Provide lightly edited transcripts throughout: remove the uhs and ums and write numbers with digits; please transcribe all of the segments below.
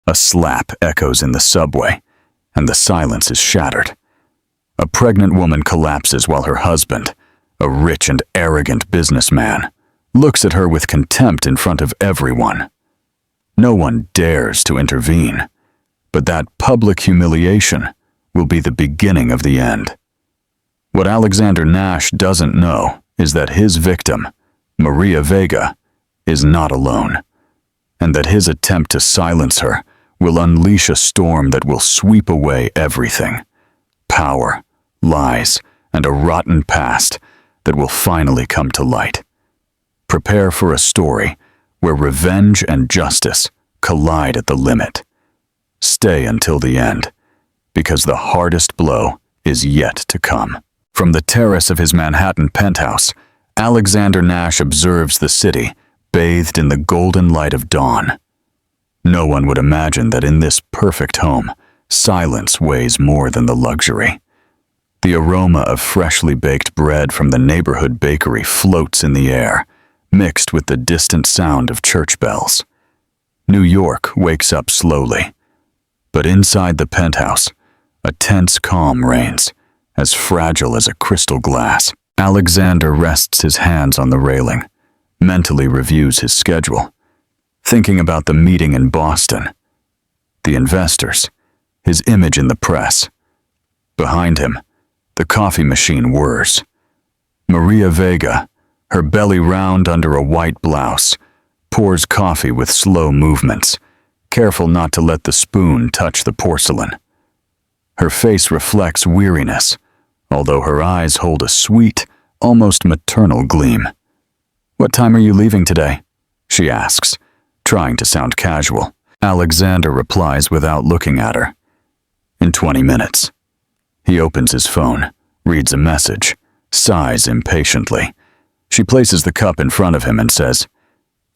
A slap echoes in the subway, and the silence is shattered. A pregnant woman collapses while her husband, a rich and arrogant businessman, looks at her with contempt in front of everyone. No one dares to intervene, but that public humiliation will be the beginning of the end. What Alexander Nash doesn't know is that his victim, Maria Vega, is not alone, and that his attempt to silence her will unleash a storm that will sweep away everything: power, lies, and a rotten past that will finally come to light. Prepare for a story where revenge and justice collide at the limit. Stay until the end, because the hardest blow is yet to come. From the terrace of his Manhattan penthouse, Alexander Nash observes the city bathed in the golden light of dawn. No one would imagine that in this perfect home, silence weighs more than the luxury. The aroma of freshly baked bread from the neighborhood bakery floats in the air, mixed with the distant sound of church bells. New York wakes up slowly, but inside the penthouse, a tense calm reigns, as fragile as a crystal glass. Alexander rests his hands on the railing, mentally reviews his schedule, thinking about the meeting in Boston, the investors, his image in the press. Behind him, the coffee machine whirs. Maria Vega, her belly round under a white blouse, pours coffee with slow movements, careful not to let the spoon touch the porcelain. Her face reflects weariness, although her eyes hold a sweet, almost maternal gleam. "What time are you leaving today?" she asks, trying to sound casual. Alexander replies without looking at her. "In 20 minutes. He opens his phone, reads a message, sighs impatiently. She places the cup in front of him and says,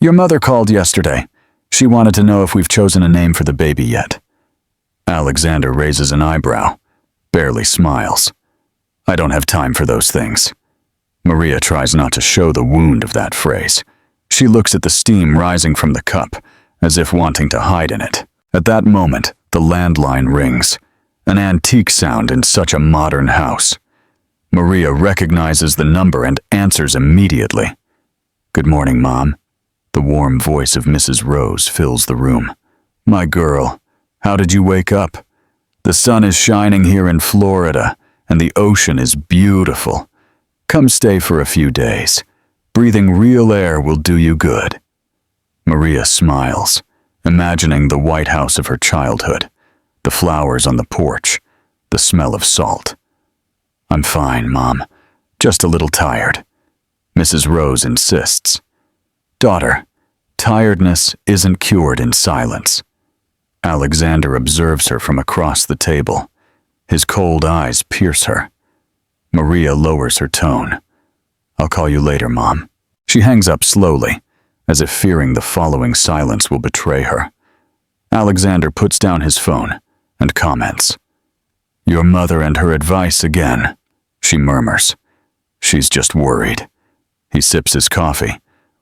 "Your mother called yesterday. She wanted to know if we've chosen a name for the baby yet." Alexander raises an eyebrow, barely smiles. "I don't have time for those things." Maria tries not to show the wound of that phrase. She looks at the steam rising from the cup, as if wanting to hide in it. At that moment, the landline rings, an antique sound in such a modern house. Maria recognizes the number and answers immediately. "Good morning, Mom." The warm voice of Mrs. Rose fills the room. "My girl, how did you wake up? The sun is shining here in Florida, and the ocean is beautiful. Come stay for a few days. Breathing real air will do you good." Maria smiles, imagining the White House of her childhood, the flowers on the porch, the smell of salt. "I'm fine, Mom. Just a little tired." Mrs. Rose insists. "Daughter, tiredness isn't cured in silence." Alexander observes her from across the table. His cold eyes pierce her. Maria lowers her tone. "I'll call you later, Mom." She hangs up slowly, as if fearing the following silence will betray her. Alexander puts down his phone and comments. "Your mother and her advice again," she murmurs. "She's just worried." He sips his coffee,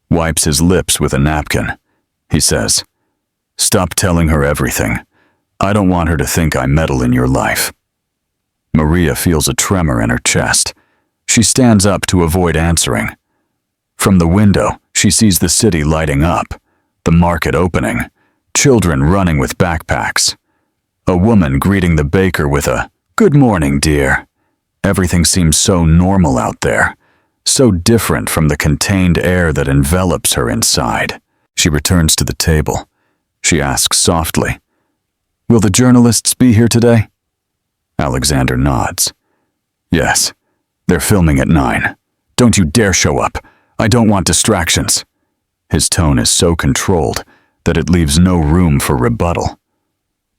wipes his lips with a napkin. He says, "Stop telling her everything. I don't want her to think I meddle in your life." Maria feels a tremor in her chest. She stands up to avoid answering. From the window, she sees the city lighting up, the market opening, children running with backpacks, a woman greeting the baker with a "Good morning, dear." Everything seems so normal out there, so different from the contained air that envelops her inside. She returns to the table. She asks softly, "Will the journalists be here today?" Alexander nods. "Yes, they're filming at 9. Don't you dare show up. I don't want distractions." His tone is so controlled that it leaves no room for rebuttal.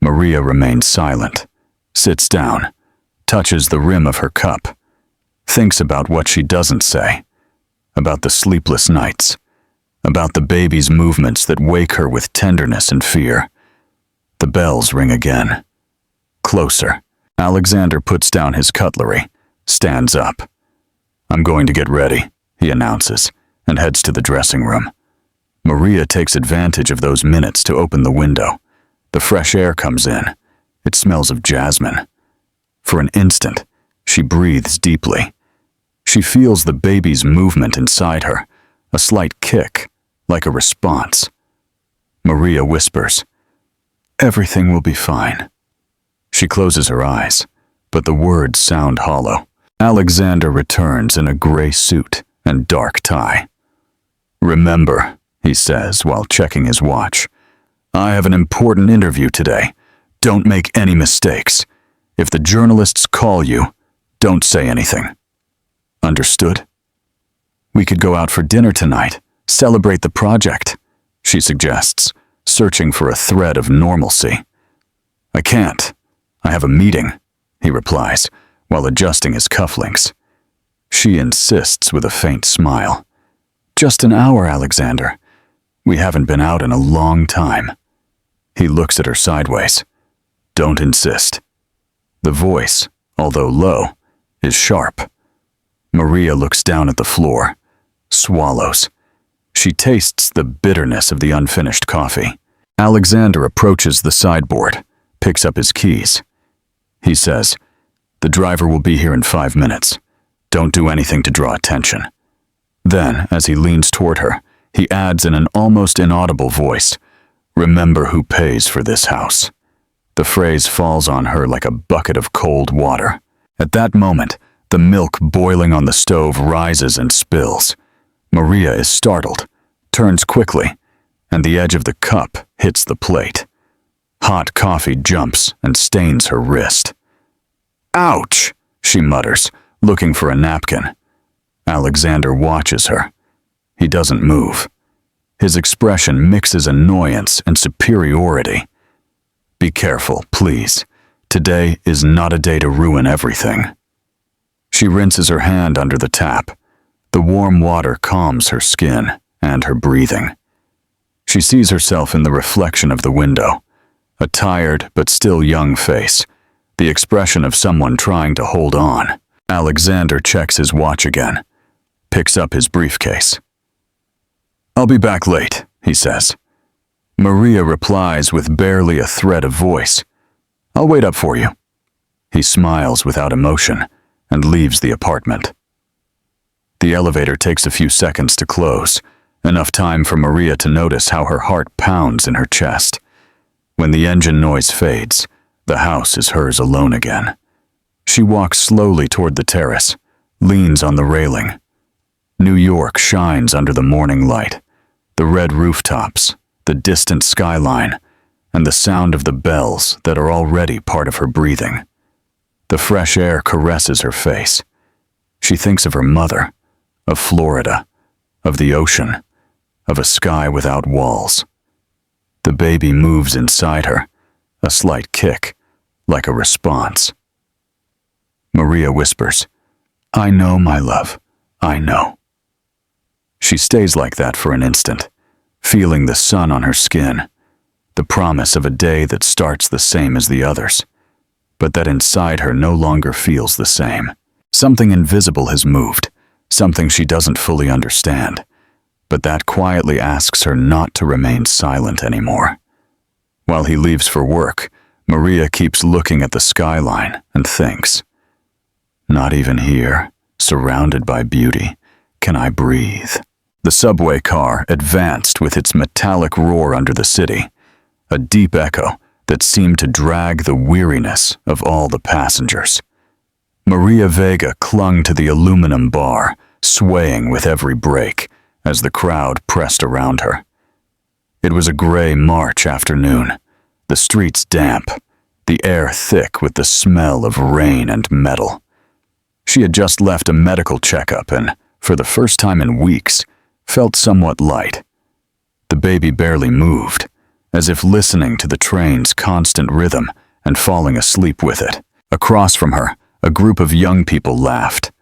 Maria remains silent, sits down, touches the rim of her cup, thinks about what she doesn't say, about the sleepless nights, about the baby's movements that wake her with tenderness and fear. The bells ring again. Closer. Alexander puts down his cutlery, stands up. "I'm going to get ready," he announces, and heads to the dressing room. Maria takes advantage of those minutes to open the window. The fresh air comes in. It smells of jasmine. For an instant, she breathes deeply. She feels the baby's movement inside her, a slight kick, like a response. Maria whispers, "Everything will be fine." She closes her eyes, but the words sound hollow. Alexander returns in a gray suit and dark tie. "Remember," he says while checking his watch, "I have an important interview today. Don't make any mistakes. If the journalists call you, don't say anything. Understood?" "We could go out for dinner tonight, celebrate the project," she suggests, searching for a thread of normalcy. "I can't. I have a meeting," he replies, while adjusting his cufflinks. She insists with a faint smile. "Just an hour, Alexander. We haven't been out in a long time." He looks at her sideways. "Don't insist." The voice, although low, is sharp. Maria looks down at the floor, swallows. She tastes the bitterness of the unfinished coffee. Alexander approaches the sideboard, picks up his keys. He says, "The driver will be here in 5 minutes. Don't do anything to draw attention." Then, as he leans toward her, he adds in an almost inaudible voice, "Remember who pays for this house." The phrase falls on her like a bucket of cold water. At that moment, the milk boiling on the stove rises and spills. Maria is startled, turns quickly, and the edge of the cup hits the plate. Hot coffee jumps and stains her wrist. "Ouch!" she mutters, looking for a napkin. Alexander watches her. He doesn't move. His expression mixes annoyance and superiority. "Be careful, please. Today is not a day to ruin everything." She rinses her hand under the tap. The warm water calms her skin and her breathing. She sees herself in the reflection of the window, a tired but still young face, the expression of someone trying to hold on. Alexander checks his watch again, picks up his briefcase. "I'll be back late," he says. Maria replies with barely a thread of voice. "I'll wait up for you." He smiles without emotion and leaves the apartment. The elevator takes a few seconds to close, enough time for Maria to notice how her heart pounds in her chest. When the engine noise fades, the house is hers alone again. She walks slowly toward the terrace, leans on the railing. New York shines under the morning light, the red rooftops, the distant skyline, and the sound of the bells that are already part of her breathing. The fresh air caresses her face. She thinks of her mother, of Florida, of the ocean, of a sky without walls. The baby moves inside her, a slight kick, like a response. Maria whispers, "I know, my love, I know." She stays like that for an instant, feeling the sun on her skin, the promise of a day that starts the same as the others, but that inside her no longer feels the same. Something invisible has moved, something she doesn't fully understand, but that quietly asks her not to remain silent anymore. While he leaves for work, Maria keeps looking at the skyline and thinks, "Not even here, surrounded by beauty, can I breathe." The subway car advanced with its metallic roar under the city, a deep echo that seemed to drag the weariness of all the passengers. Maria Vega clung to the aluminum bar, swaying with every break as the crowd pressed around her. It was a gray March afternoon, the streets damp, the air thick with the smell of rain and metal. She had just left a medical checkup and, for the first time in weeks, felt somewhat light. The baby barely moved, as if listening to the train's constant rhythm and falling asleep with it. Across from her, a group of young people laughed.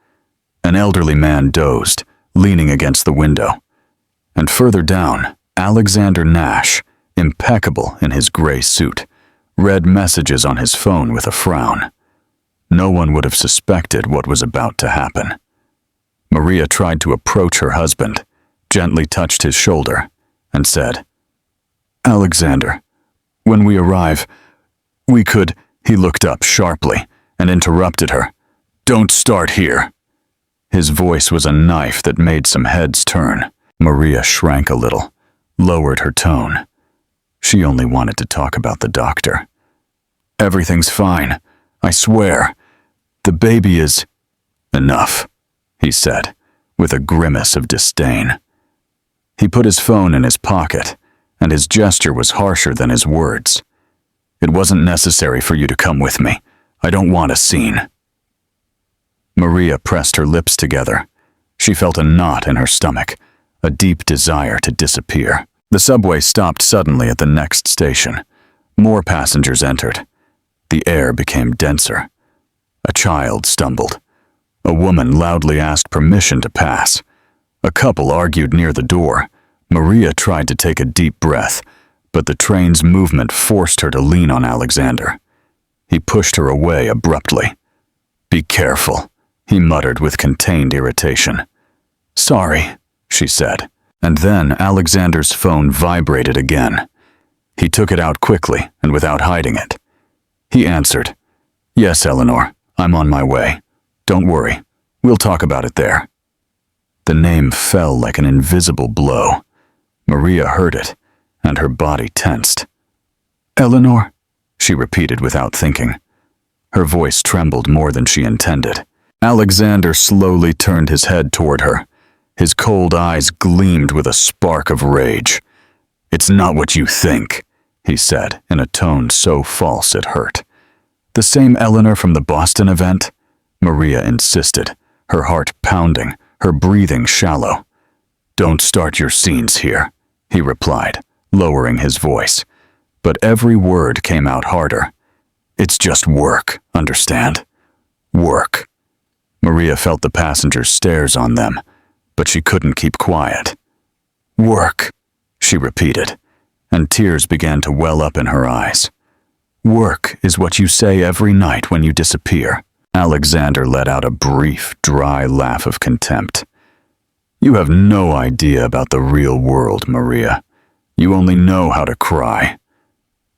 An elderly man dozed, leaning against the window. And further down, Alexander Nash, impeccable in his gray suit, read messages on his phone with a frown. No one would have suspected what was about to happen. Maria tried to approach her husband, gently touched his shoulder, and said, "Alexander, When we arrive, we could—" He looked up sharply and interrupted her. "Don't start here." His voice was a knife that made some heads turn. Maria shrank a little, lowered her tone. She only wanted to talk about the doctor. "Everything's fine, I swear. The baby is—" "Enough," he said, with a grimace of disdain. He put his phone in his pocket, and his gesture was harsher than his words. "It wasn't necessary for you to come with me. I don't want a scene." Maria pressed her lips together. She felt a knot in her stomach, a deep desire to disappear. The subway stopped suddenly at the next station. More passengers entered. The air became denser. A child stumbled. A woman loudly asked permission to pass. A couple argued near the door. Maria tried to take a deep breath, but the train's movement forced her to lean on Alexander. He pushed her away abruptly. "Be careful," he muttered with contained irritation. "Sorry," she said, and then Alexander's phone vibrated again. He took it out quickly and without hiding it. He answered, "Yes, Eleanor, I'm on my way. Don't worry, we'll talk about it there." The name fell like an invisible blow. Maria heard it, and her body tensed. "Eleanor," she repeated without thinking. Her voice trembled more than she intended. Alexander slowly turned his head toward her. His cold eyes gleamed with a spark of rage. "It's not what you think," he said in a tone so false it hurt. "The same Eleanor from the Boston event?" Maria insisted, her heart pounding, her breathing shallow. "Don't start your scenes here," he replied, lowering his voice. But every word came out harder. "It's just work, understand? Work." Maria felt the passengers' stares on them, but she couldn't keep quiet. "Work," she repeated, and tears began to well up in her eyes. "Work is what you say every night when you disappear." Alexander let out a brief, dry laugh of contempt. "You have no idea about the real world, Maria. You only know how to cry."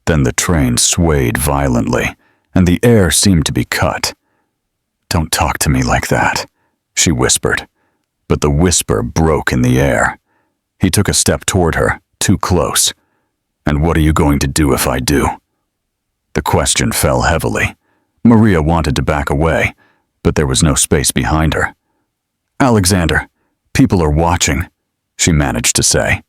Then the train swayed violently, and the air seemed to be cut. "Don't talk to me like that," she whispered, but the whisper broke in the air. He took a step toward her, too close. "And what are you going to do if I do?" The question fell heavily. Maria wanted to back away, but there was no space behind her. "Alexander, people are watching," she managed to say.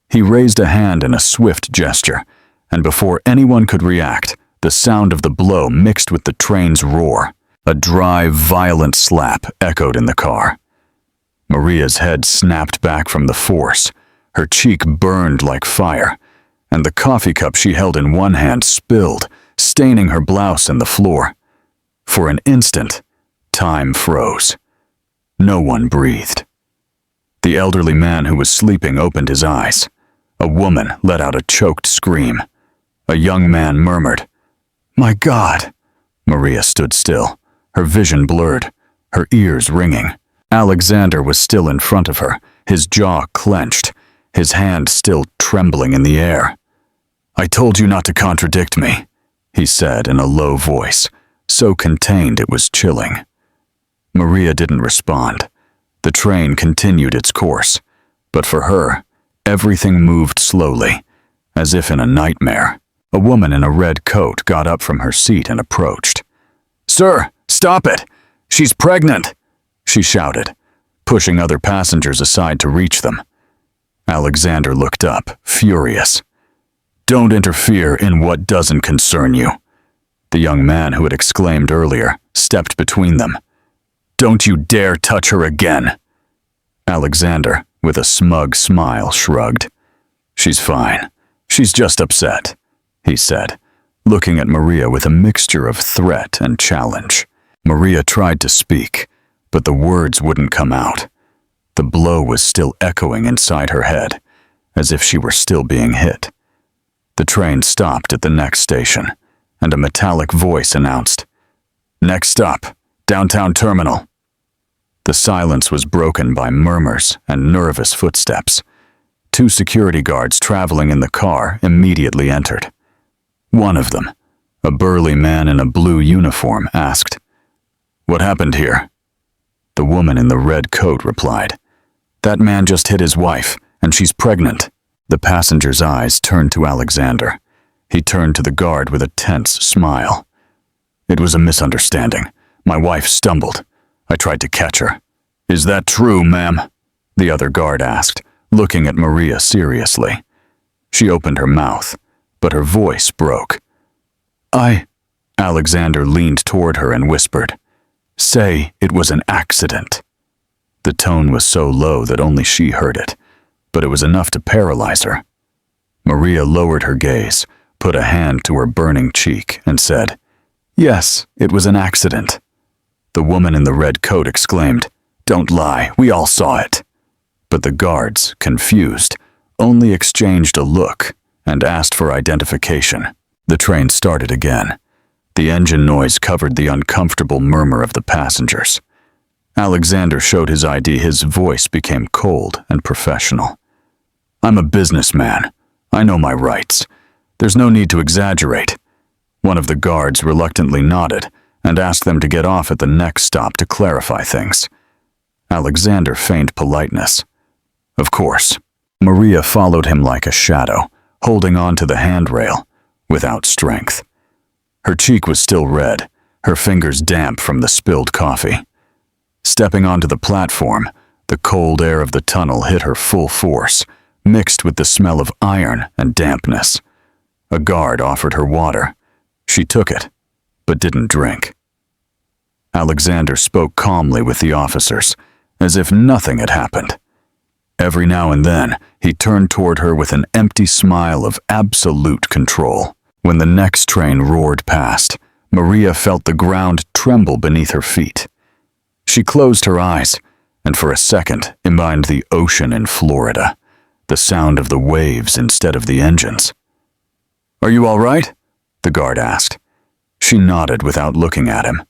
He raised a hand in a swift gesture, and before anyone could react, the sound of the blow mixed with the train's roar. A dry, violent slap echoed in the car. Maria's head snapped back from the force. Her cheek burned like fire, and the coffee cup she held in one hand spilled, staining her blouse and the floor. For an instant, time froze. No one breathed. The elderly man who was sleeping opened his eyes. A woman let out a choked scream. A young man murmured, "My God!" Maria stood still, her vision blurred, her ears ringing. Alexander was still in front of her, his jaw clenched, his hand still trembling in the air. "I told you not to contradict me," he said in a low voice, so contained it was chilling. Maria didn't respond. The train continued its course, but for her, everything moved slowly, as if in a nightmare. A woman in a red coat got up from her seat and approached. "Sir, stop it! She's pregnant!" she shouted, pushing other passengers aside to reach them. Alexander looked up, furious. "Don't interfere in what doesn't concern you." The young man who had exclaimed earlier stepped between them. "Don't you dare touch her again." Alexander, with a smug smile, shrugged. "She's fine. She's just upset," he said, looking at Maria with a mixture of threat and challenge. Maria tried to speak, but the words wouldn't come out. The blow was still echoing inside her head, as if she were still being hit. The train stopped at the next station, and a metallic voice announced, "Next stop, downtown terminal." The silence was broken by murmurs and nervous footsteps. Two security guards traveling in the car immediately entered. One of them, a burly man in a blue uniform, asked, "What happened here?" The woman in the red coat replied, "That man just hit his wife, and she's pregnant." The passenger's eyes turned to Alexander. He turned to the guard with a tense smile. "It was a misunderstanding. My wife stumbled. I tried to catch her." "Is that true, ma'am?" the other guard asked, looking at Maria seriously. She opened her mouth, but her voice broke. Alexander leaned toward her and whispered, "Say it was an accident." The tone was so low that only she heard it, but it was enough to paralyze her. Maria lowered her gaze, put a hand to her burning cheek, and said, "Yes, it was an accident." The woman in the red coat exclaimed, "Don't lie, we all saw it." But the guards, confused, only exchanged a look and asked for identification. The train started again. The engine noise covered the uncomfortable murmur of the passengers. Alexander showed his ID. His voice became cold and professional. "I'm a businessman. I know my rights. There's no need to exaggerate." One of the guards reluctantly nodded and asked them to get off at the next stop to clarify things. Alexander feigned politeness. "Of course." Maria followed him like a shadow, holding on to the handrail, without strength. Her cheek was still red, her fingers damp from the spilled coffee. Stepping onto the platform, the cold air of the tunnel hit her full force, mixed with the smell of iron and dampness. A guard offered her water. She took it, but didn't drink. Alexander spoke calmly with the officers, as if nothing had happened. Every now and then, he turned toward her with an empty smile of absolute control. When the next train roared past, Maria felt the ground tremble beneath her feet. She closed her eyes, and for a second imagined the ocean in Florida, the sound of the waves instead of the engines. "Are you all right?" the guard asked. She nodded without looking at him.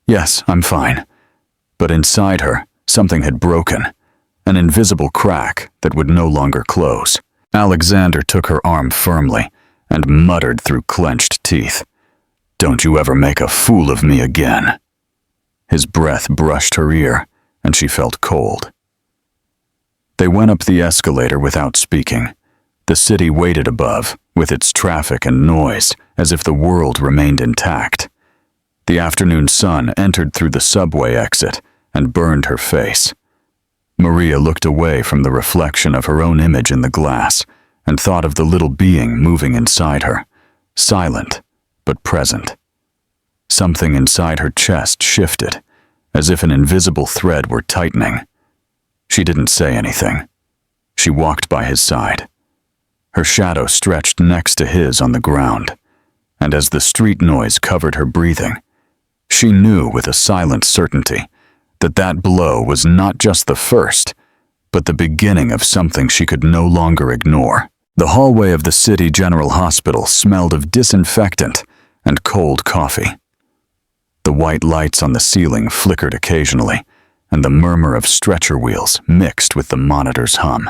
"Yes, I'm fine." But inside her, something had broken, an invisible crack that would no longer close. Alexander took her arm firmly and muttered through clenched teeth, "Don't you ever make a fool of me again." His breath brushed her ear, and she felt cold. They went up the escalator without speaking. The city waited above, with its traffic and noise, as if the world remained intact. The afternoon sun entered through the subway exit and burned her face. Maria looked away from the reflection of her own image in the glass and thought of the little being moving inside her, silent but present. Something inside her chest shifted, as if an invisible thread were tightening. She didn't say anything. She walked by his side. Her shadow stretched next to his on the ground, and as the street noise covered her breathing, she knew with a silent certainty that that blow was not just the first, but the beginning of something she could no longer ignore. The hallway of the city general hospital smelled of disinfectant and cold coffee. The white lights on the ceiling flickered occasionally, and the murmur of stretcher wheels mixed with the monitor's hum.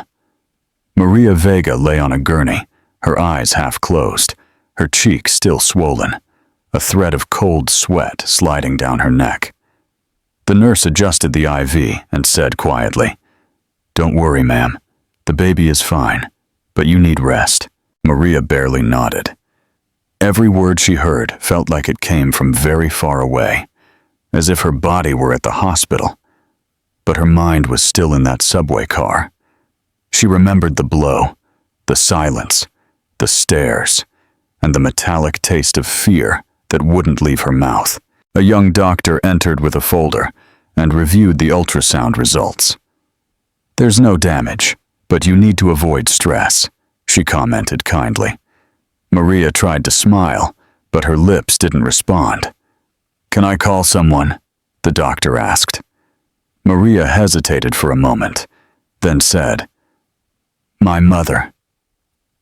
Maria Vega lay on a gurney, her eyes half closed, her cheek still swollen, a thread of cold sweat sliding down her neck. The nurse adjusted the IV and said quietly, "Don't worry, ma'am. The baby is fine, but you need rest." Maria barely nodded. Every word she heard felt like it came from very far away, as if her body were at the hospital. But her mind was still in that subway car. She remembered the blow, the silence, the stares, and the metallic taste of fear that wouldn't leave her mouth. A young doctor entered with a folder and reviewed the ultrasound results. "There's no damage, but you need to avoid stress," she commented kindly. Maria tried to smile, but her lips didn't respond. "Can I call someone?" the doctor asked. Maria hesitated for a moment, then said, "My mother."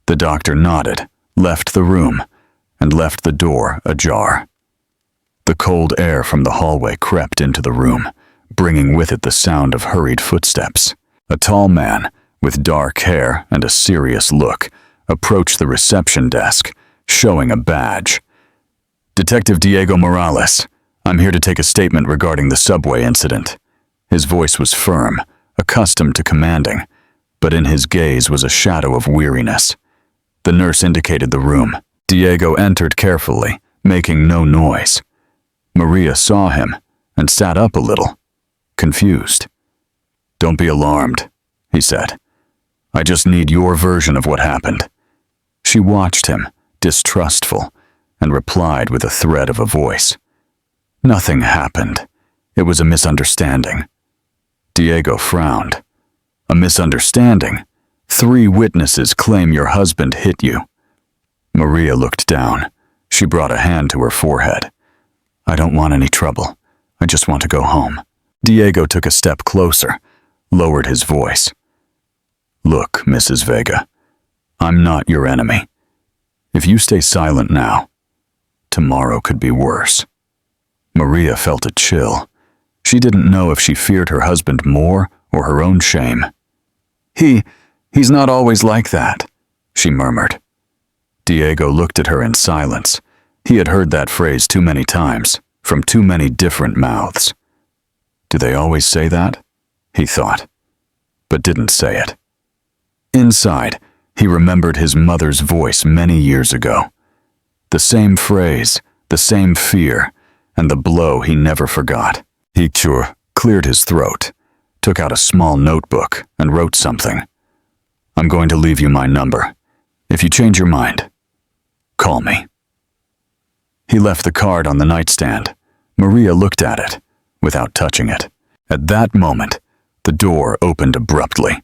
The doctor nodded, left the room, and left the door ajar. The cold air from the hallway crept into the room, bringing with it the sound of hurried footsteps. A tall man, with dark hair and a serious look, approached the reception desk, showing a badge. "Detective Diego Morales. I'm here to take a statement regarding the subway incident." His voice was firm, accustomed to commanding, but in his gaze was a shadow of weariness. The nurse indicated the room. Diego entered carefully, making no noise. Maria saw him and sat up a little, confused. "Don't be alarmed," he said. "I just need your version of what happened." She watched him, distrustful, and replied with a thread of a voice. "Nothing happened. It was a misunderstanding." Diego frowned. "A misunderstanding? 3 witnesses claim your husband hit you." Maria looked down. She brought a hand to her forehead. "I don't want any trouble. I just want to go home." Diego took a step closer, lowered his voice. "Look, Mrs. Vega, I'm not your enemy. If you stay silent now, tomorrow could be worse." Maria felt a chill. She didn't know if she feared her husband more or her own shame. He's not always like that," she murmured. Diego looked at her in silence. He had heard that phrase too many times, from too many different mouths. Do they always say that? He thought, but didn't say it. Inside, he remembered his mother's voice many years ago. The same phrase, the same fear, and the blow he never forgot. He cleared his throat, took out a small notebook, and wrote something. "I'm going to leave you my number. If you change your mind, call me." He left the card on the nightstand. Maria looked at it, without touching it. At that moment, the door opened abruptly.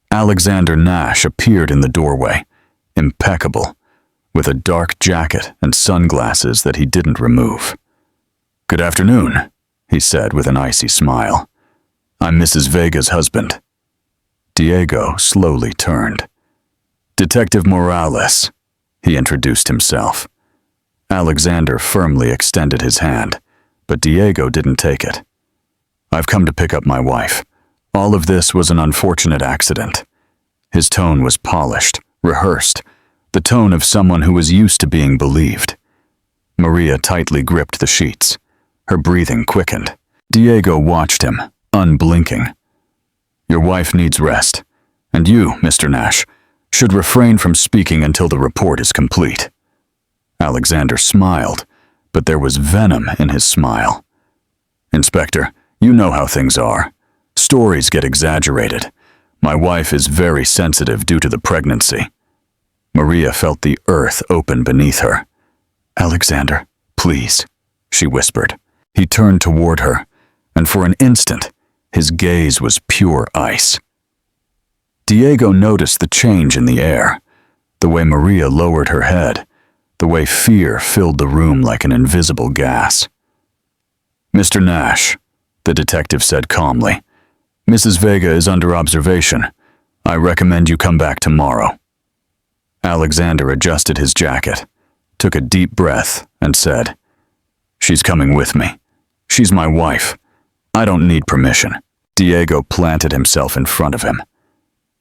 Alexander Nash appeared in the doorway, impeccable, with a dark jacket and sunglasses that he didn't remove. "Good afternoon," he said with an icy smile. "I'm Mrs. Vega's husband." Diego slowly turned. "Detective Morales," he introduced himself. Alexander firmly extended his hand, but Diego didn't take it. "I've come to pick up my wife. All of this was an unfortunate accident." His tone was polished, rehearsed, the tone of someone who was used to being believed. Maria tightly gripped the sheets. Her breathing quickened. Diego watched him, unblinking. "Your wife needs rest, and you, Mr. Nash, should refrain from speaking until the report is complete." Alexander smiled, but there was venom in his smile. "Inspector, you know how things are. Stories get exaggerated. My wife is very sensitive due to the pregnancy." Maria felt the earth open beneath her. "Alexander, please," she whispered. He turned toward her, and for an instant, his gaze was pure ice. Diego noticed the change in the air, the way Maria lowered her head, the way fear filled the room like an invisible gas. "Mr. Nash," the detective said calmly, "Mrs. Vega is under observation. I recommend you come back tomorrow." Alexander adjusted his jacket, took a deep breath, and said, "She's coming with me. She's my wife. I don't need permission." Diego planted himself in front of him.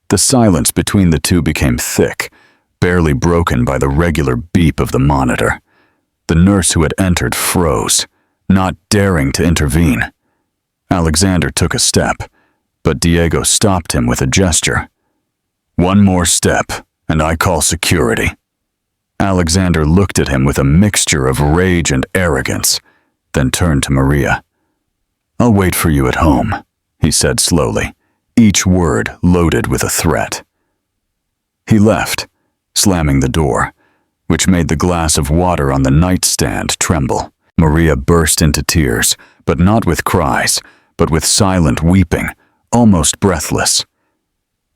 The silence between the two became thick, barely broken by the regular beep of the monitor. The nurse who had entered froze, not daring to intervene. Alexander took a step, but Diego stopped him with a gesture. "One more step, and I call security." Alexander looked at him with a mixture of rage and arrogance, then turned to Maria. "I'll wait for you at home," he said slowly, each word loaded with a threat. He left, slamming the door, which made the glass of water on the nightstand tremble. Maria burst into tears, but not with cries, but with silent weeping, almost breathless.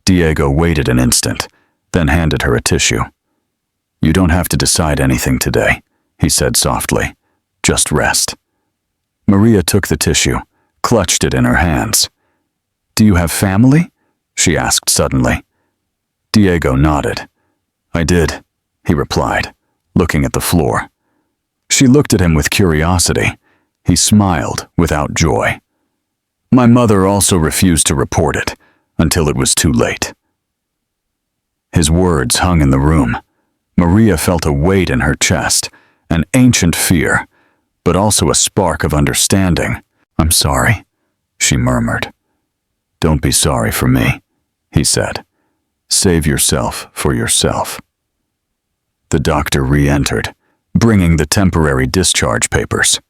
Diego waited an instant, then handed her a tissue. "You don't have to decide anything today," he said softly. "Just rest." Maria took the tissue, clutched it in her hands. "Do you have family?" she asked suddenly. Diego nodded. "I did," he replied, looking at the floor. She looked at him with curiosity. He smiled without joy. "My mother also refused to report it, until it was too late." His words hung in the room. Maria felt a weight in her chest, an ancient fear, but also a spark of understanding. "I'm sorry," she murmured. "Don't be sorry for me," he said. "Save yourself for yourself." The doctor re-entered, bringing the temporary discharge papers.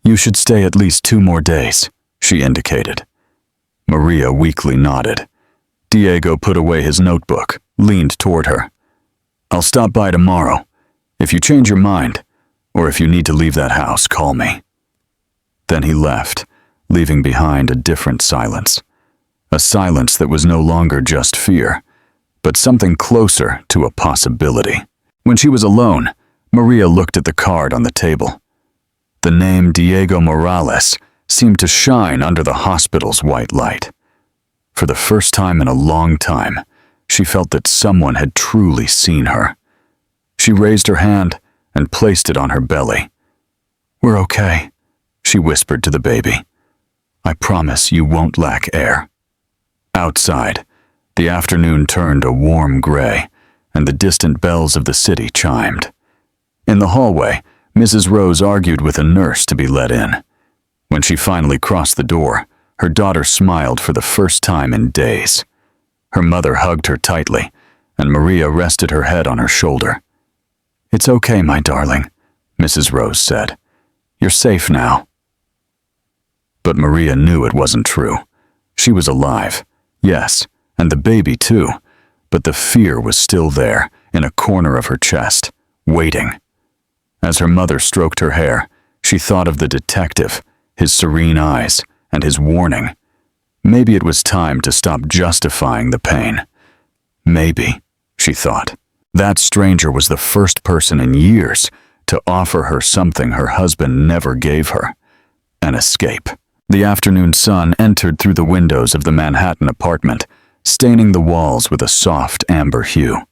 "You should stay at least 2 more days," she indicated. Maria weakly nodded. Diego put away his notebook, leaned toward her. "I'll stop by tomorrow. If you change your mind, or if you need to leave that house, call me." Then he left, leaving behind a different silence. A silence that was no longer just fear, but something closer to a possibility. When she was alone, Maria looked at the card on the table. The name Diego Morales seemed to shine under the hospital's white light. For the first time in a long time, she felt that someone had truly seen her. She raised her hand and placed it on her belly. "We're okay," she whispered to the baby. "I promise you won't lack air." Outside, the afternoon turned a warm gray, and the distant bells of the city chimed. In the hallway, Mrs. Rose argued with a nurse to be let in. When she finally crossed the door, her daughter smiled for the first time in days. Her mother hugged her tightly, and Maria rested her head on her shoulder. "It's okay, my darling," Mrs. Rose said. "You're safe now." But Maria knew it wasn't true. She was alive, yes, and the baby too, but the fear was still there, in a corner of her chest, waiting. As her mother stroked her hair, she thought of the detective, his serene eyes, and his warning. Maybe it was time to stop justifying the pain. Maybe, she thought, that stranger was the first person in years to offer her something her husband never gave her: an escape. The afternoon sun entered through the windows of the Manhattan apartment, staining the walls with a soft amber hue.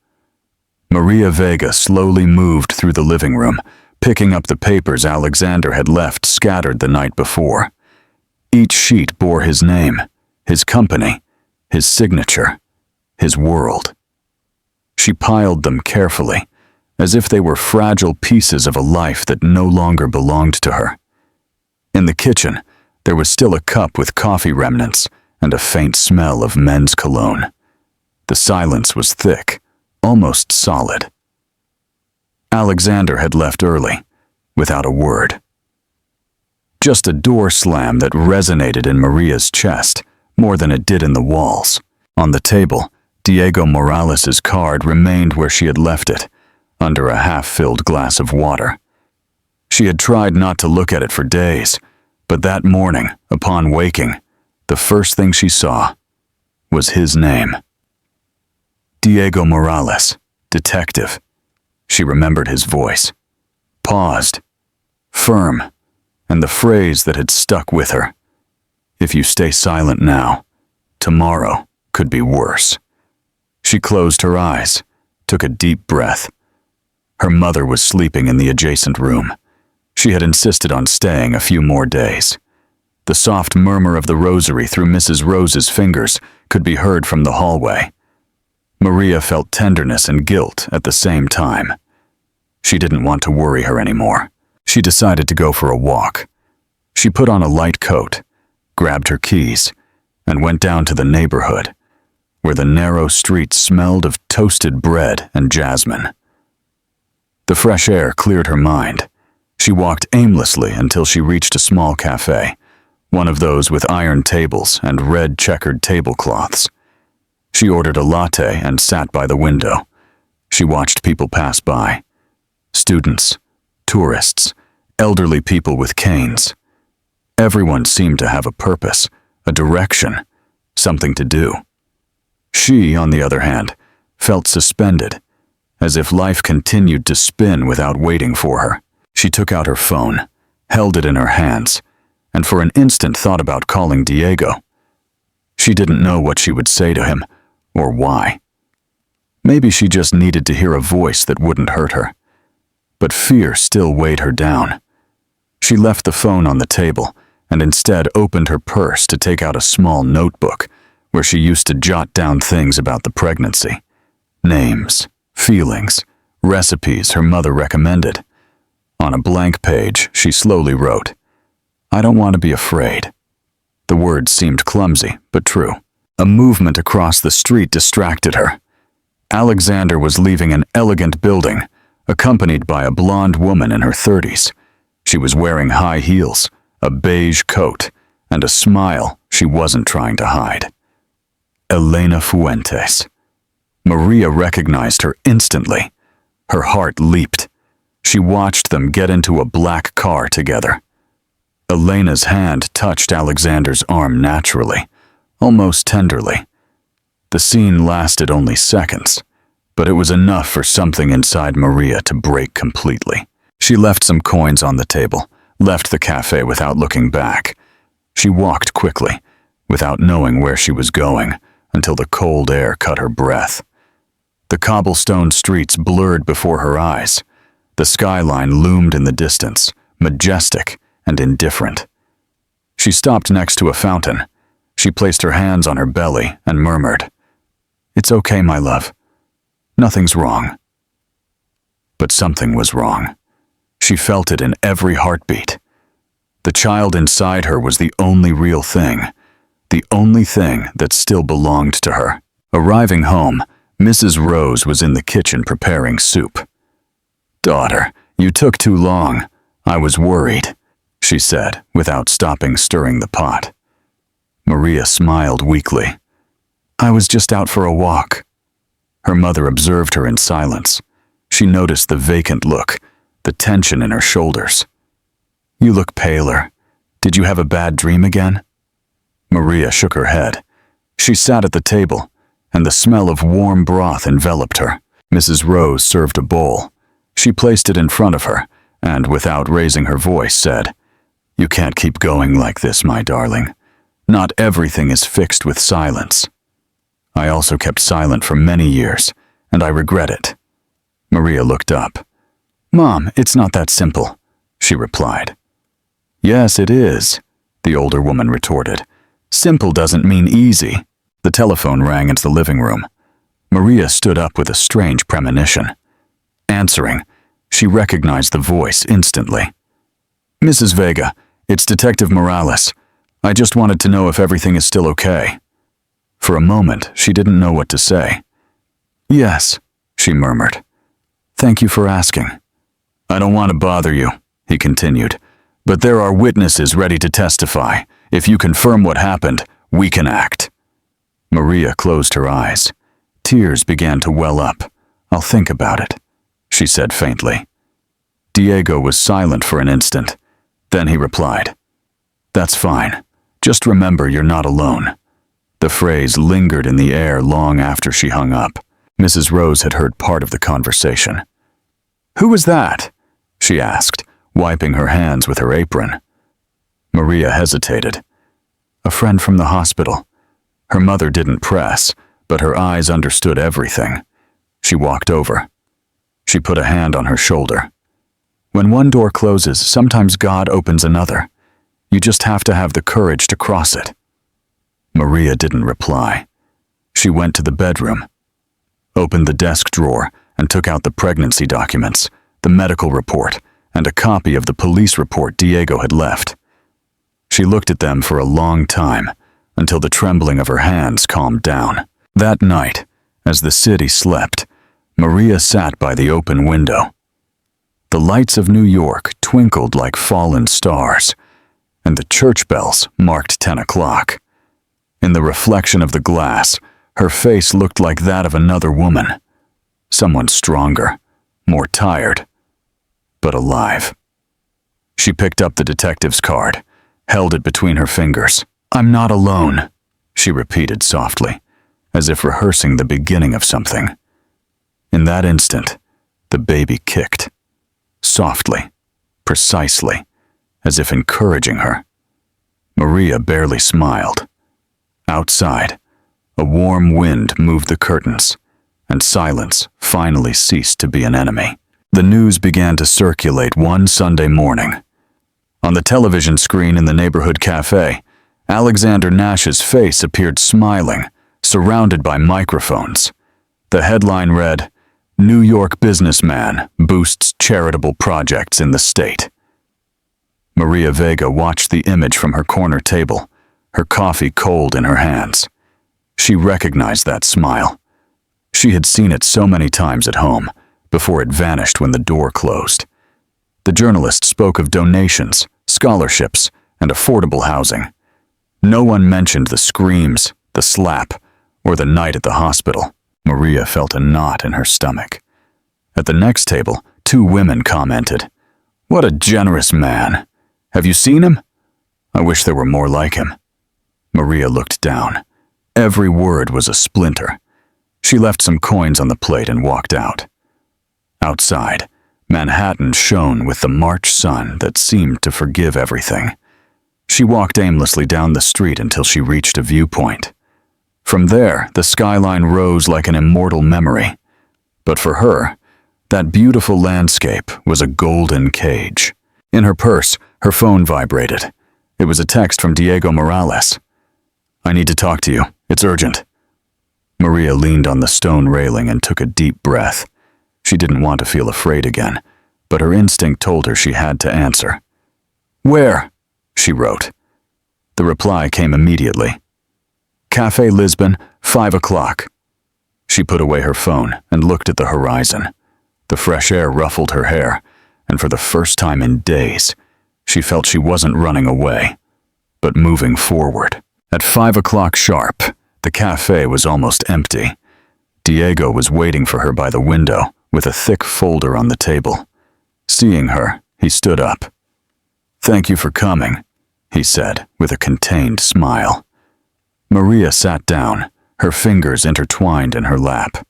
Maria Vega slowly moved through the living room, picking up the papers Alexander had left scattered the night before. Each sheet bore his name, his company, his signature, his world. She piled them carefully, as if they were fragile pieces of a life that no longer belonged to her. In the kitchen, there was still a cup with coffee remnants and a faint smell of men's cologne. The silence was thick, almost solid. Alexander had left early, without a word. Just a door slam that resonated in Maria's chest more than it did in the walls. On the table, Diego Morales' card remained where she had left it, under a half-filled glass of water. She had tried not to look at it for days, but that morning, upon waking, the first thing she saw was his name. Diego Morales, detective. She remembered his voice. Paused, firm, and the phrase that had stuck with her: "If you stay silent now, tomorrow could be worse." She closed her eyes, took a deep breath. Her mother was sleeping in the adjacent room. She had insisted on staying a few more days. The soft murmur of the rosary through Mrs. Rose's fingers could be heard from the hallway. Maria felt tenderness and guilt at the same time. She didn't want to worry her anymore. She decided to go for a walk. She put on a light coat, grabbed her keys, and went down to the neighborhood, where the narrow street smelled of toasted bread and jasmine. The fresh air cleared her mind. She walked aimlessly until she reached a small cafe, one of those with iron tables and red checkered tablecloths. She ordered a latte and sat by the window. She watched people pass by. Students, tourists, elderly people with canes. Everyone seemed to have a purpose, a direction, something to do. She, on the other hand, felt suspended, as if life continued to spin without waiting for her. She took out her phone, held it in her hands, and for an instant thought about calling Diego. She didn't know what she would say to him, or why. Maybe she just needed to hear a voice that wouldn't hurt her. But fear still weighed her down. She left the phone on the table and instead opened her purse to take out a small notebook where she used to jot down things about the pregnancy. Names, feelings, recipes her mother recommended. On a blank page, she slowly wrote, "I don't want to be afraid." The words seemed clumsy, but true. A movement across the street distracted her. Alexander was leaving an elegant building, accompanied by a blonde woman in her 30s. She was wearing high heels, a beige coat, and a smile she wasn't trying to hide. Elena Fuentes. Maria recognized her instantly. Her heart leaped. She watched them get into a black car together. Elena's hand touched Alexander's arm naturally, almost tenderly. The scene lasted only seconds, but it was enough for something inside Maria to break completely. She left some coins on the table, left the cafe without looking back. She walked quickly, without knowing where she was going, until the cold air cut her breath. The cobblestone streets blurred before her eyes. The skyline loomed in the distance, majestic and indifferent. She stopped next to a fountain. She placed her hands on her belly and murmured, "It's okay, my love. Nothing's wrong." But something was wrong. She felt it in every heartbeat. The child inside her was the only real thing, the only thing that still belonged to her. Arriving home, Mrs. Rose was in the kitchen preparing soup. "Daughter, you took too long. I was worried," she said, without stopping stirring the pot. Maria smiled weakly. "I was just out for a walk." Her mother observed her in silence. She noticed the vacant look, the tension in her shoulders. "You look paler. Did you have a bad dream again?" Maria shook her head. She sat at the table, and the smell of warm broth enveloped her. Mrs. Rose served a bowl. She placed it in front of her, and without raising her voice said, "You can't keep going like this, my darling. Not everything is fixed with silence." I also kept silent for many years, and I regret it. Maria looked up. "Mom, it's not that simple," she replied. "Yes, it is," the older woman retorted. "Simple doesn't mean easy." The telephone rang into the living room. Maria stood up with a strange premonition. Answering, she recognized the voice instantly. "Mrs. Vega, it's Detective Morales. I just wanted to know if everything is still okay." For a moment, she didn't know what to say. "Yes," she murmured. "Thank you for asking." "I don't want to bother you," he continued, "but there are witnesses ready to testify. If you confirm what happened, we can act." Maria closed her eyes. Tears began to well up. "I'll think about it," she said faintly. Diego was silent for an instant. Then he replied, "That's fine. Just remember you're not alone." The phrase lingered in the air long after she hung up. Mrs. Rose had heard part of the conversation. "Who was that?" she asked, wiping her hands with her apron. Maria hesitated. "A friend from the hospital." Her mother didn't press, but her eyes understood everything. She walked over. She put a hand on her shoulder. "When one door closes, sometimes God opens another. You just have to have the courage to cross it." Maria didn't reply. She went to the bedroom, opened the desk drawer, and took out the pregnancy documents, the medical report, and a copy of the police report Diego had left. She looked at them for a long time, until the trembling of her hands calmed down. That night, as the city slept, Maria sat by the open window. The lights of New York twinkled like fallen stars, and the church bells marked 10 o'clock. In the reflection of the glass, her face looked like that of another woman. Someone stronger, more tired, but alive. She picked up the detective's card, held it between her fingers. "I'm not alone," she repeated softly, as if rehearsing the beginning of something. In that instant, the baby kicked. Softly, precisely, as if encouraging her. Maria barely smiled. Outside, a warm wind moved the curtains, and silence finally ceased to be an enemy. The news began to circulate one Sunday morning. On the television screen in the neighborhood cafe, Alexander Nash's face appeared smiling, surrounded by microphones. The headline read, New York businessman boosts charitable projects in the state. Maria Vega watched the image from her corner table, her coffee cold in her hands. She recognized that smile. She had seen it so many times at home, before it vanished when the door closed. The journalist spoke of donations, scholarships, and affordable housing. No one mentioned the screams, the slap, or the night at the hospital. Maria felt a knot in her stomach. At the next table, 2 women commented, "What a generous man. Have you seen him? I wish there were more like him." Maria looked down. Every word was a splinter. She left some coins on the plate and walked out. Outside, Manhattan shone with the March sun that seemed to forgive everything. She walked aimlessly down the street until she reached a viewpoint. From there, the skyline rose like an immortal memory. But for her, that beautiful landscape was a golden cage. In her purse, her phone vibrated. It was a text from Diego Morales. "I need to talk to you. It's urgent." Maria leaned on the stone railing and took a deep breath. She didn't want to feel afraid again, but her instinct told her she had to answer. "Where?" she wrote. The reply came immediately. "Café Lisbon, 5 o'clock." She put away her phone and looked at the horizon. The fresh air ruffled her hair, and for the first time in days, she felt she wasn't running away, but moving forward. At 5 o'clock sharp, the cafe was almost empty. Diego was waiting for her by the window with a thick folder on the table. Seeing her, he stood up. "Thank you for coming," he said with a contained smile. Maria sat down, her fingers intertwined in her lap.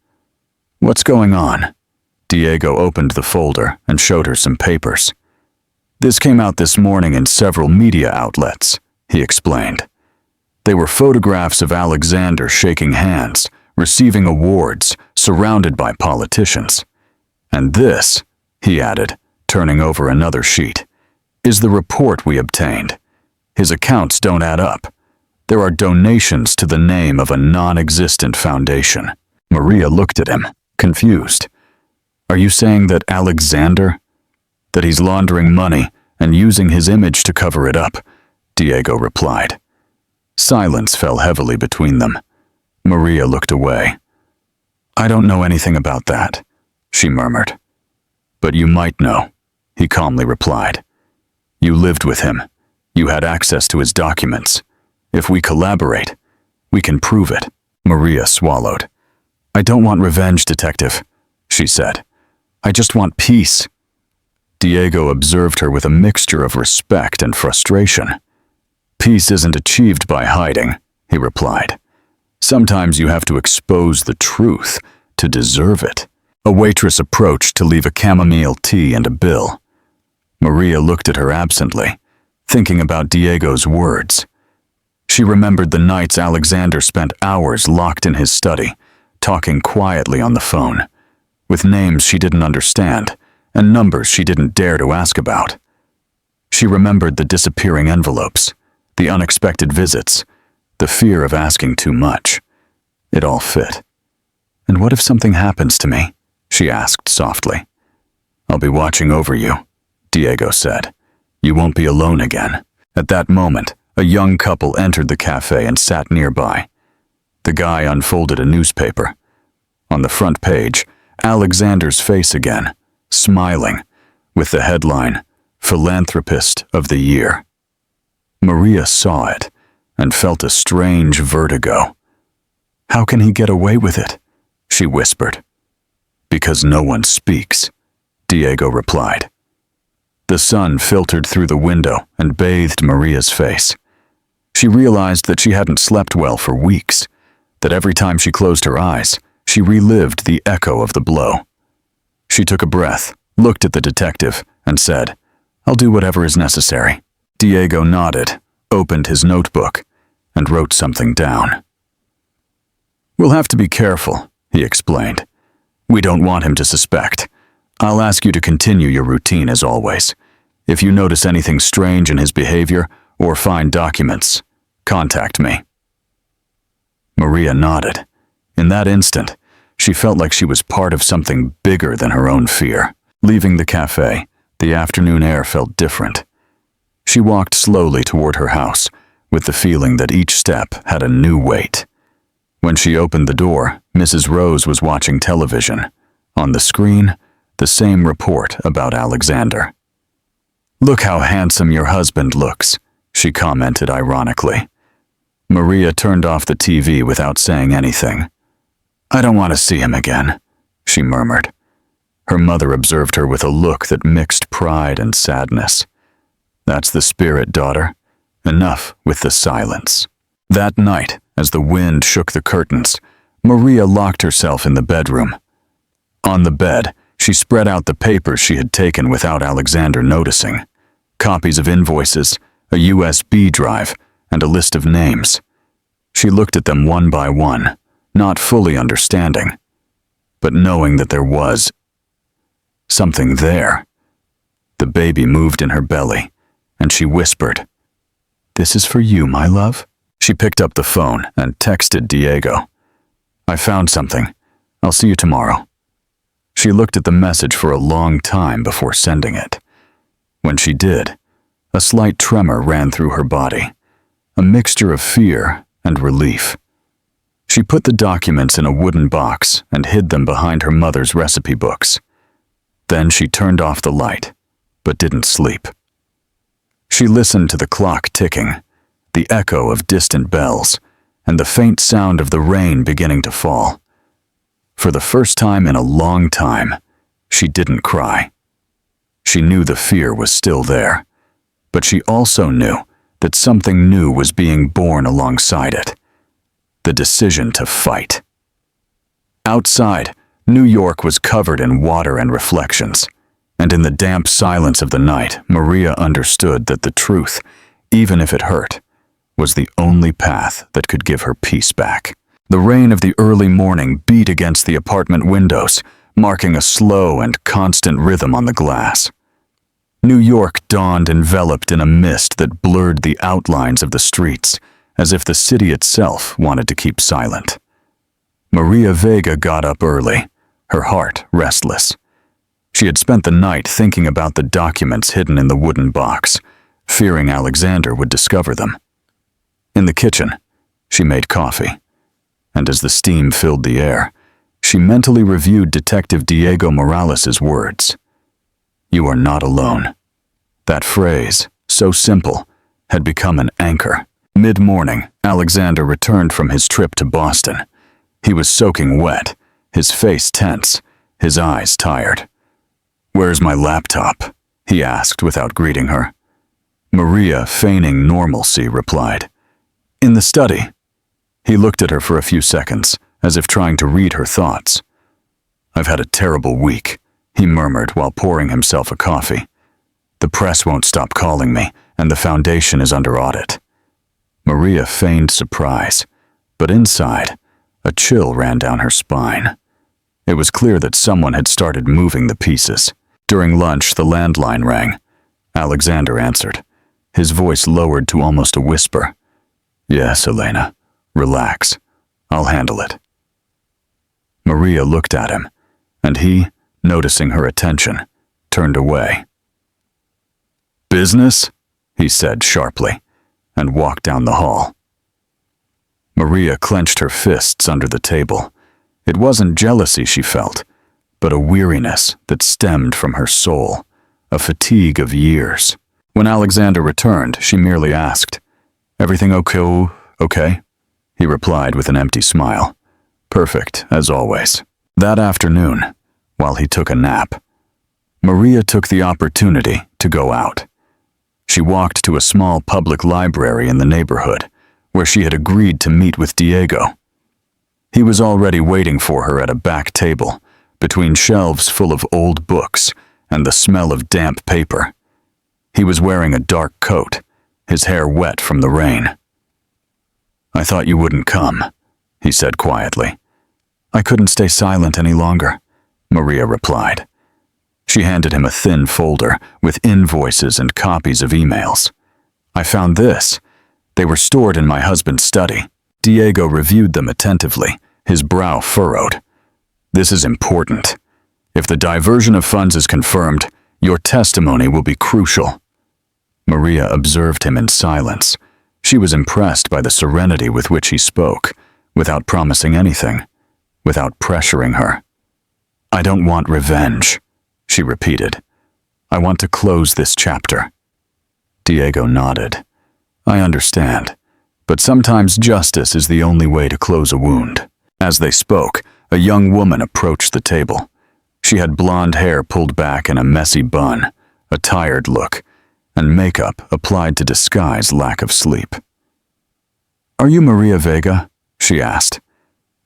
"What's going on?" Diego opened the folder and showed her some papers. "This came out this morning in several media outlets," he explained. They were photographs of Alexander shaking hands, receiving awards, surrounded by politicians. "And this," he added, turning over another sheet, "is the report we obtained. His accounts don't add up. There are donations to the name of a non-existent foundation." Maria looked at him, confused. "Are you saying that Alexander? That he's laundering money and using his image to cover it up?" Diego replied. Silence fell heavily between them. Maria looked away. "I don't know anything about that," she murmured. "But you might know," he calmly replied. "You lived with him. You had access to his documents. If we collaborate, we can prove it." Maria swallowed. "I don't want revenge, detective," she said. "I just want peace." Diego observed her with a mixture of respect and frustration. "Peace isn't achieved by hiding," he replied. "Sometimes you have to expose the truth to deserve it." A waitress approached to leave a chamomile tea and a bill. Maria looked at her absently, thinking about Diego's words. She remembered the nights Alexander spent hours locked in his study, talking quietly on the phone, with names she didn't understand and numbers she didn't dare to ask about. She remembered the disappearing envelopes, the unexpected visits, the fear of asking too much. It all fit. "And what if something happens to me?" she asked softly. "I'll be watching over you," Diego said. "You won't be alone again." At that moment, a young couple entered the cafe and sat nearby. The guy unfolded a newspaper. On the front page, Alexander's face again, smiling, with the headline, "Philanthropist of the Year." Maria saw it and felt a strange vertigo. "How can he get away with it?" she whispered. "Because no one speaks," Diego replied. The sun filtered through the window and bathed Maria's face. She realized that she hadn't slept well for weeks, that every time she closed her eyes, she relived the echo of the blow. She took a breath, looked at the detective, and said, "I'll do whatever is necessary." Diego nodded, opened his notebook, and wrote something down. "We'll have to be careful," he explained. "We don't want him to suspect. I'll ask you to continue your routine as always. If you notice anything strange in his behavior or find documents, contact me." Maria nodded. In that instant, She felt like she was part of something bigger than her own fear. Leaving the cafe, the afternoon air felt different. She walked slowly toward her house, with the feeling that each step had a new weight. When she opened the door, Mrs. Rose was watching television. On the screen, the same report about Alexander. "Look how handsome your husband looks," she commented ironically. Maria turned off the TV without saying anything. "I don't want to see him again," she murmured. Her mother observed her with a look that mixed pride and sadness. "That's the spirit, daughter. Enough with the silence." That night, as the wind shook the curtains, Maria locked herself in the bedroom. On the bed, she spread out the papers she had taken without Alexander noticing. Copies of invoices, a USB drive, and a list of names. She looked at them one by one, not fully understanding, but knowing that there was something there. The baby moved in her belly, and she whispered, "This is for you, my love." She picked up the phone and texted Diego. "I found something. I'll see you tomorrow." She looked at the message for a long time before sending it. When she did, a slight tremor ran through her body, a mixture of fear and relief. She put the documents in a wooden box and hid them behind her mother's recipe books. Then she turned off the light, but didn't sleep. She listened to the clock ticking, the echo of distant bells, and the faint sound of the rain beginning to fall. For the first time in a long time, she didn't cry. She knew the fear was still there, but she also knew that something new was being born alongside it. The decision to fight. Outside, New York was covered in water and reflections, and in the damp silence of the night, Maria understood that the truth, even if it hurt, was the only path that could give her peace back. The rain of the early morning beat against the apartment windows, marking a slow and constant rhythm on the glass. New York dawned enveloped in a mist that blurred the outlines of the streets, as if the city itself wanted to keep silent. Maria Vega got up early, her heart restless. She had spent the night thinking about the documents hidden in the wooden box, fearing Alexander would discover them. In the kitchen, she made coffee, and as the steam filled the air, she mentally reviewed Detective Diego Morales' words. "You are not alone." That phrase, so simple, had become an anchor. Mid-morning, Alexander returned from his trip to Boston. He was soaking wet, his face tense, his eyes tired. "Where's my laptop?" he asked without greeting her. Maria, feigning normalcy, replied, "In the study." He looked at her for a few seconds, as if trying to read her thoughts. "I've had a terrible week," he murmured while pouring himself a coffee. "The press won't stop calling me, and the foundation is under audit." Maria feigned surprise, but inside, a chill ran down her spine. It was clear that someone had started moving the pieces. During lunch, the landline rang. Alexander answered, his voice lowered to almost a whisper. "Yes, Elena. Relax. I'll handle it." Maria looked at him, and he, noticing her attention, turned away. "Business?" he said sharply, and walked down the hall. Maria clenched her fists under the table. It wasn't jealousy she felt, but a weariness that stemmed from her soul, a fatigue of years. When Alexander returned, she merely asked, "Everything okay?" He replied with an empty smile. "Perfect, as always." That afternoon, while he took a nap, Maria took the opportunity to go out. She walked to a small public library in the neighborhood, where she had agreed to meet with Diego. He was already waiting for her at a back table, between shelves full of old books and the smell of damp paper. He was wearing a dark coat, his hair wet from the rain. "I thought you wouldn't come," he said quietly. "I couldn't stay silent any longer," Maria replied. She handed him a thin folder with invoices and copies of emails. "I found this. They were stored in my husband's study." Diego reviewed them attentively, his brow furrowed. This is important. If the diversion of funds is confirmed, your testimony will be crucial." Maria observed him in silence. She was impressed by the serenity with which he spoke, without promising anything, without pressuring her. "I don't want revenge," she repeated. "I want to close this chapter." Diego nodded. "I understand, but sometimes justice is the only way to close a wound." As they spoke, a young woman approached the table. She had blonde hair pulled back in a messy bun, a tired look, and makeup applied to disguise lack of sleep. "Are you Maria Vega?" she asked.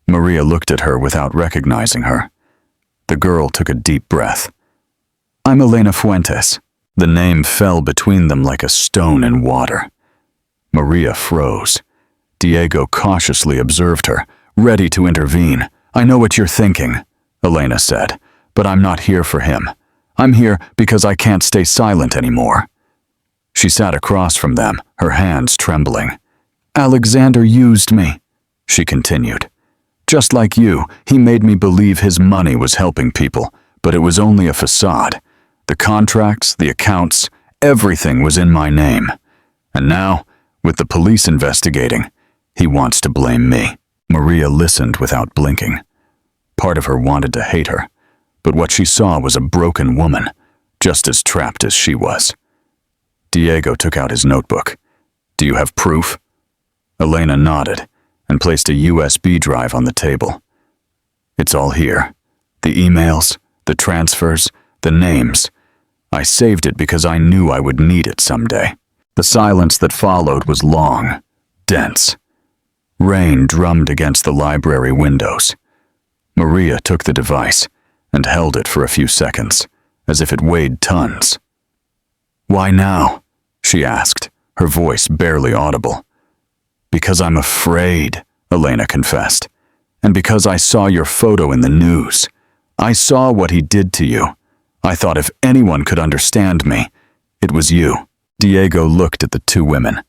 Maria looked at her without recognizing her. The girl took a deep breath. "I'm Elena Fuentes." The name fell between them like a stone in water. Maria froze. Diego cautiously observed her, ready to intervene. "I know what you're thinking," Elena said, "but I'm not here for him. I'm here because I can't stay silent anymore." She sat across from them, her hands trembling. "Alexander used me," she continued. "Just like you, he made me believe his money was helping people, but it was only a facade. The contracts, the accounts, everything was in my name. And now, with the police investigating, he wants to blame me." Maria listened without blinking. Part of her wanted to hate her, but what she saw was a broken woman, just as trapped as she was. Diego took out his notebook. "Do you have proof?" Elena nodded and placed a USB drive on the table. "It's all here. The emails, the transfers, the names. I saved it because I knew I would need it someday." The silence that followed was long, dense. Rain drummed against the library windows. Maria took the device and held it for a few seconds, as if it weighed tons. "Why now?" she asked, her voice barely audible. "Because I'm afraid," Elena confessed, "and because I saw your photo in the news. I saw what he did to you. I thought if anyone could understand me, it was you." Diego looked at the two women,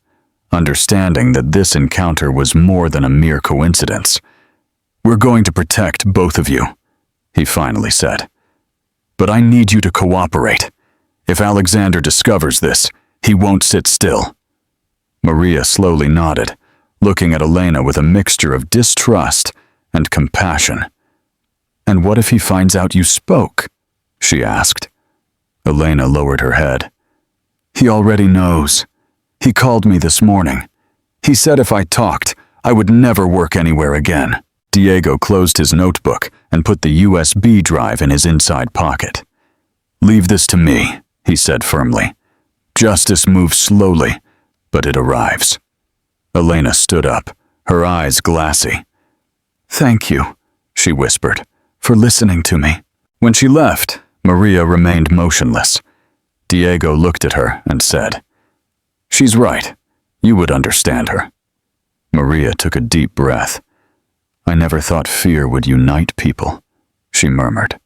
understanding that this encounter was more than a mere coincidence. "We're going to protect both of you," he finally said. "But I need you to cooperate. If Alexander discovers this, he won't sit still." Maria slowly nodded, looking at Elena with a mixture of distrust and compassion. "And what if he finds out you spoke?" she asked. Elena lowered her head. "He already knows. He called me this morning. He said if I talked, I would never work anywhere again." Diego closed his notebook and put the USB drive in his inside pocket. "Leave this to me," he said firmly. "Justice moves slowly, but it arrives." Elena stood up, her eyes glassy. "Thank you," she whispered, "for listening to me." When she left, Maria remained motionless. Diego looked at her and said, "She's right. You would understand her." Maria took a deep breath. "I never thought fear would unite people," she murmured.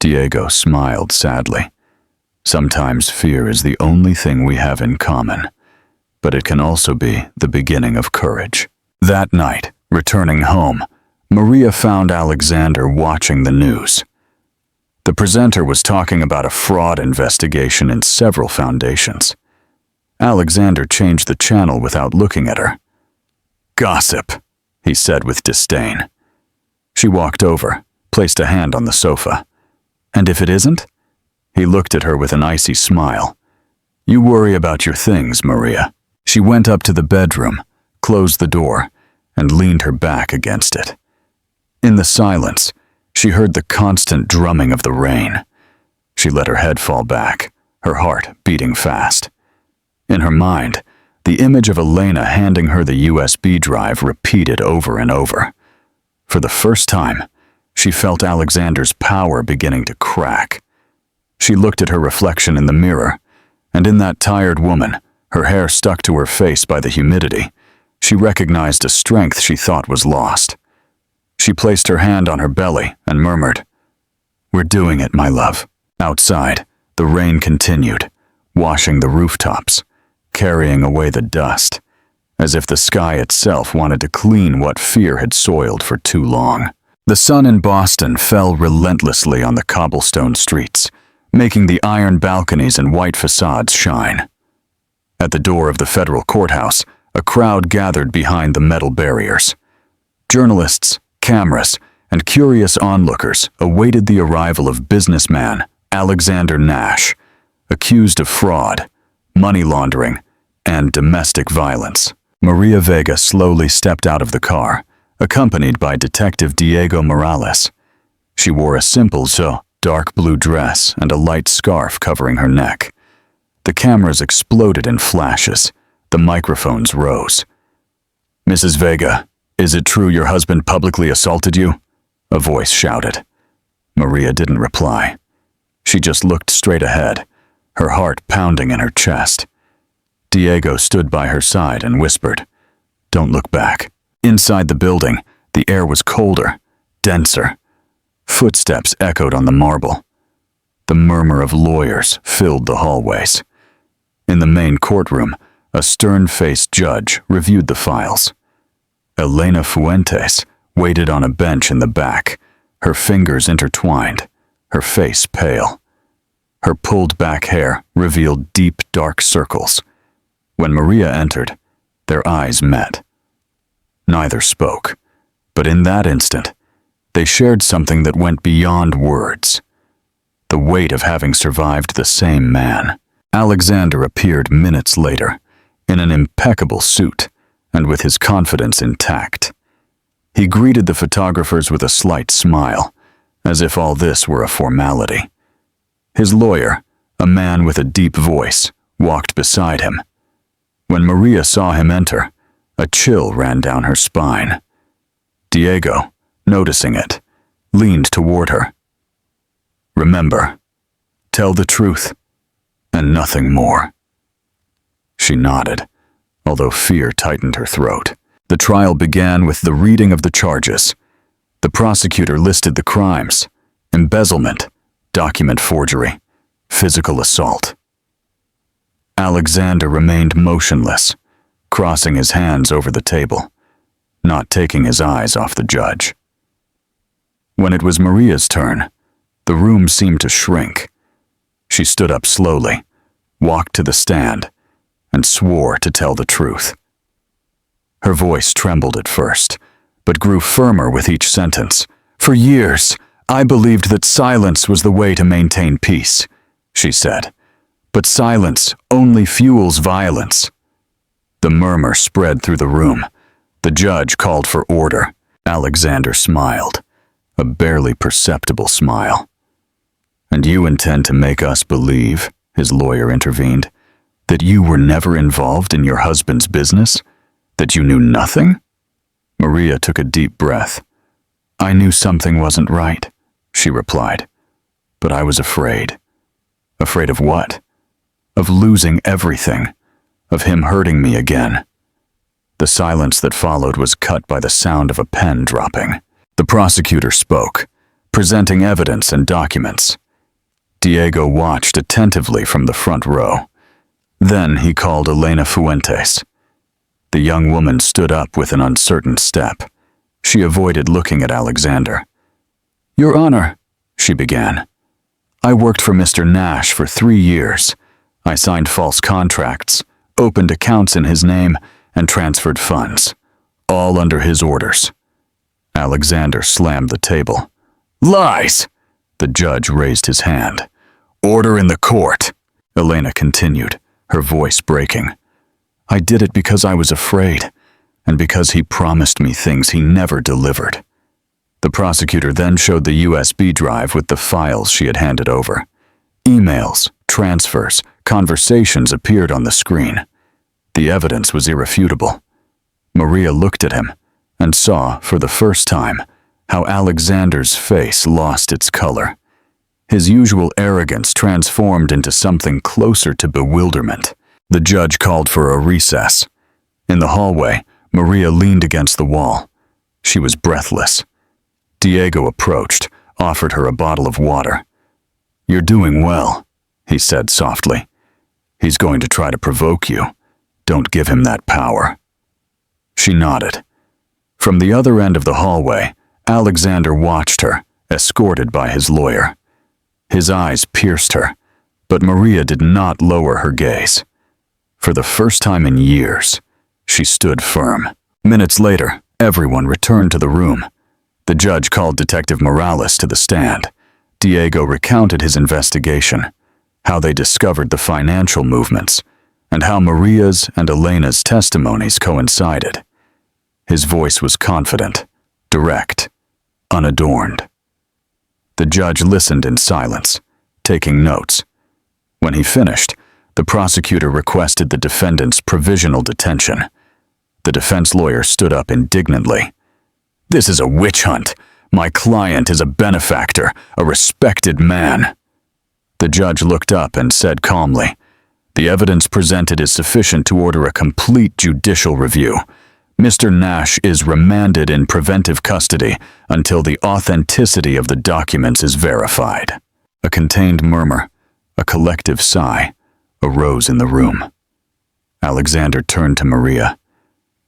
Diego smiled sadly. "Sometimes fear is the only thing we have in common, but it can also be the beginning of courage." That night, returning home, Maria found Alexander watching the news. The presenter was talking about a fraud investigation in several foundations. Alexander changed the channel without looking at her. "Gossip," he said with disdain. She walked over, placed a hand on the sofa. "And if it isn't?" He looked at her with an icy smile. "You worry about your things, Maria." She went up to the bedroom, closed the door, and leaned her back against it. In the silence, she heard the constant drumming of the rain. She let her head fall back, her heart beating fast. In her mind, the image of Elena handing her the USB drive repeated over and over. For the first time, she felt Alexander's power beginning to crack. She looked at her reflection in the mirror, and in that tired woman, her hair stuck to her face by the humidity, she recognized a strength she thought was lost. She placed her hand on her belly and murmured, "We're doing it, my love." Outside, the rain continued, washing the rooftops, carrying away the dust, as if the sky itself wanted to clean what fear had soiled for too long. The sun in Boston fell relentlessly on the cobblestone streets, making the iron balconies and white facades shine. At the door of the federal courthouse, a crowd gathered behind the metal barriers. Journalists, cameras, and curious onlookers awaited the arrival of businessman Alexander Nash, accused of fraud, money laundering, and domestic violence. Maria Vega slowly stepped out of the car, accompanied by Detective Diego Morales. She wore a simple dark blue dress and a light scarf covering her neck. The cameras exploded in flashes. The microphones rose. "Mrs. Vega, is it true your husband publicly assaulted you?" a voice shouted. Maria didn't reply. She just looked straight ahead, her heart pounding in her chest. Diego stood by her side and whispered, "Don't look back." Inside the building, the air was colder, denser. Footsteps echoed on the marble. The murmur of lawyers filled the hallways. In the main courtroom, a stern-faced judge reviewed the files. Elena Fuentes waited on a bench in the back, her fingers intertwined, her face pale. Her pulled-back hair revealed deep, dark circles. When Maria entered, their eyes met. Neither spoke, but in that instant, they shared something that went beyond words. The weight of having survived the same man. Alexander appeared minutes later, in an impeccable suit and with his confidence intact. He greeted the photographers with a slight smile, as if all this were a formality. His lawyer, a man with a deep voice, walked beside him. When Maria saw him enter, a chill ran down her spine. Diego, noticing it, leaned toward her. "Remember, tell the truth, and nothing more." She nodded, although fear tightened her throat. The trial began with the reading of the charges. The prosecutor listed the crimes: embezzlement, document forgery, physical assault. Alexander remained motionless, crossing his hands over the table, not taking his eyes off the judge. When it was Maria's turn, the room seemed to shrink. She stood up slowly, walked to the stand, and swore to tell the truth. Her voice trembled at first, but grew firmer with each sentence. "For years, I believed that silence was the way to maintain peace," she said. "But silence only fuels violence." The murmur spread through the room. The judge called for order. Alexander smiled, a barely perceptible smile. "And you intend to make us believe," his lawyer intervened, "that you were never involved in your husband's business? That you knew nothing?" Maria took a deep breath. "I knew something wasn't right," she replied. "But I was afraid." "Afraid of what?" "Of losing everything. Of him hurting me again." The silence that followed was cut by the sound of a pen dropping. The prosecutor spoke, presenting evidence and documents. Diego watched attentively from the front row. Then he called Elena Fuentes. The young woman stood up with an uncertain step. She avoided looking at Alexander. "Your Honor," she began, "I worked for Mr. Nash for 3 years. I signed false contracts, opened accounts in his name, and transferred funds, all under his orders." Alexander slammed the table. "Lies!" The judge raised his hand. "Order in the court," Elena continued, her voice breaking. "I did it because I was afraid, and because he promised me things he never delivered." The prosecutor then showed the USB drive with the files she had handed over. Emails, transfers, conversations appeared on the screen. The evidence was irrefutable. Maria looked at him and saw, for the first time, how Alexander's face lost its color. His usual arrogance transformed into something closer to bewilderment. The judge called for a recess. In the hallway, Maria leaned against the wall. She was breathless. Diego approached, offered her a bottle of water. "You're doing well," he said softly. "He's going to try to provoke you. Don't give him that power." She nodded. From the other end of the hallway, Alexander watched her, escorted by his lawyer. His eyes pierced her, but Maria did not lower her gaze. For the first time in years, she stood firm. Minutes later, everyone returned to the room. The judge called Detective Morales to the stand. Diego recounted his investigation, how they discovered the financial movements, and how Maria's and Elena's testimonies coincided. His voice was confident, direct, unadorned. The judge listened in silence, taking notes. When he finished, the prosecutor requested the defendant's provisional detention. The defense lawyer stood up indignantly. "This is a witch hunt. My client is a benefactor, a respected man." The judge looked up and said calmly, "The evidence presented is sufficient to order a complete judicial review. Mr. Nash is remanded in preventive custody until the authenticity of the documents is verified." A contained murmur, a collective sigh, arose in the room. Alexander turned to Maria,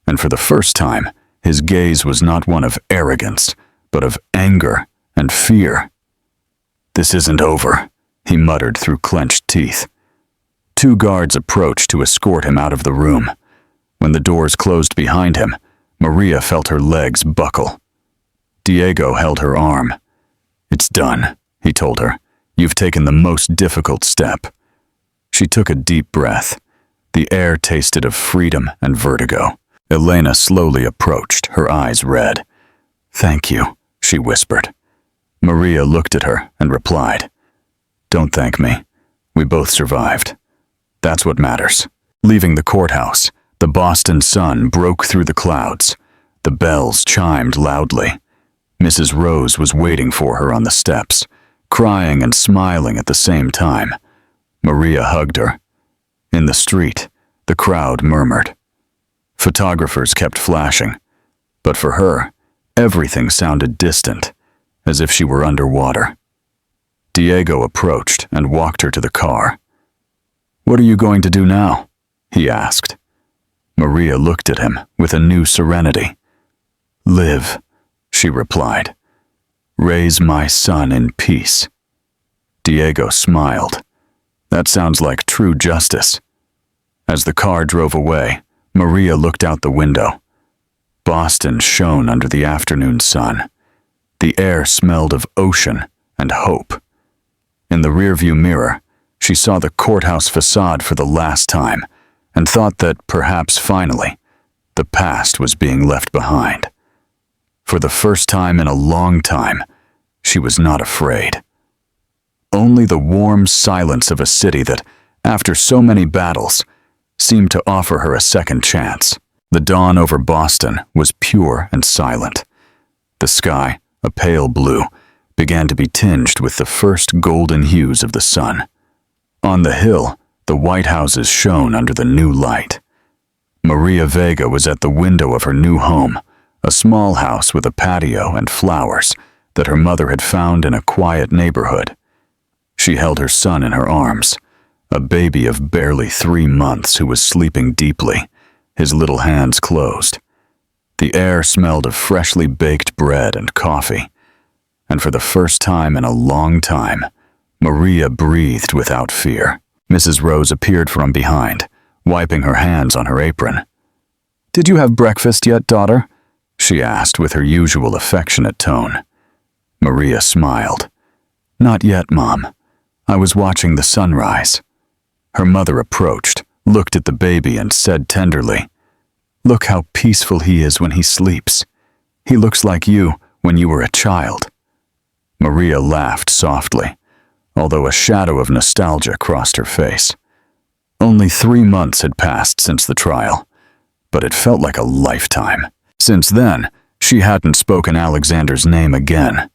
and for the first time, his gaze was not one of arrogance, but of anger and fear. "This isn't over," he muttered through clenched teeth. 2 guards approached to escort him out of the room. When the doors closed behind him, Maria felt her legs buckle. Diego held her arm. "It's done," he told her. "You've taken the most difficult step." She took a deep breath. The air tasted of freedom and vertigo. Elena slowly approached, her eyes red. "Thank you," she whispered. Maria looked at her and replied, "Don't thank me. We both survived. That's what matters." Leaving the courthouse, the Boston sun broke through the clouds. The bells chimed loudly. Mrs. Rose was waiting for her on the steps, crying and smiling at the same time. Maria hugged her. In the street, the crowd murmured. Photographers kept flashing, but for her, everything sounded distant, as if she were underwater. Diego approached and walked her to the car. "What are you going to do now?" he asked. Maria looked at him with a new serenity. "Live," she replied. "Raise my son in peace." Diego smiled. "That sounds like true justice." As the car drove away, Maria looked out the window. Boston shone under the afternoon sun. The air smelled of ocean and hope. In the rearview mirror, she saw the courthouse facade for the last time and thought that perhaps finally, the past was being left behind. For the first time in a long time, she was not afraid. Only the warm silence of a city that, after so many battles, seemed to offer her a second chance. The dawn over Boston was pure and silent. The sky, a pale blue, began to be tinged with the first golden hues of the sun. On the hill, the white houses shone under the new light. Maria Vega was at the window of her new home, a small house with a patio and flowers that her mother had found in a quiet neighborhood. She held her son in her arms, a baby of barely 3 months who was sleeping deeply, his little hands closed. The air smelled of freshly baked bread and coffee, and for the first time in a long time, Maria breathed without fear. Mrs. Rose appeared from behind, wiping her hands on her apron. "Did you have breakfast yet, daughter?" she asked with her usual affectionate tone. Maria smiled. "Not yet, Mom. I was watching the sunrise." Her mother approached, looked at the baby and said tenderly, "Look how peaceful he is when he sleeps. He looks like you when you were a child." Maria laughed softly, although a shadow of nostalgia crossed her face. Only 3 months had passed since the trial, but it felt like a lifetime. Since then, she hadn't spoken Alexander's name again.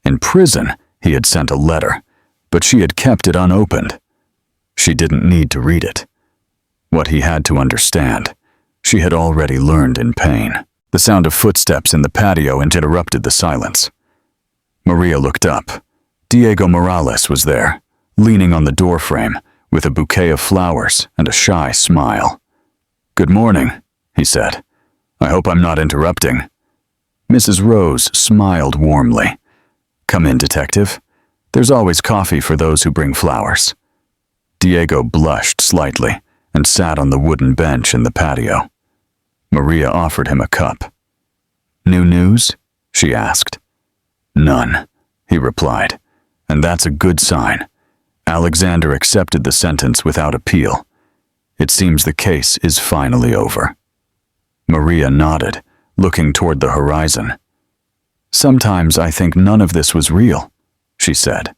In prison, he had sent a letter, but she had kept it unopened. She didn't need to read it. What he had to understand, she had already learned in pain. The sound of footsteps in the patio interrupted the silence. Maria looked up. Diego Morales was there, leaning on the doorframe, with a bouquet of flowers and a shy smile. "Good morning," he said. "I hope I'm not interrupting." Mrs. Rose smiled warmly. "Come in, detective. There's always coffee for those who bring flowers." Diego blushed slightly and sat on the wooden bench in the patio. Maria offered him a cup. "New news?" she asked. "None," he replied, "and that's a good sign. Alexander accepted the sentence without appeal. It seems the case is finally over." Maria nodded, looking toward the horizon. "Sometimes I think none of this was real," she said,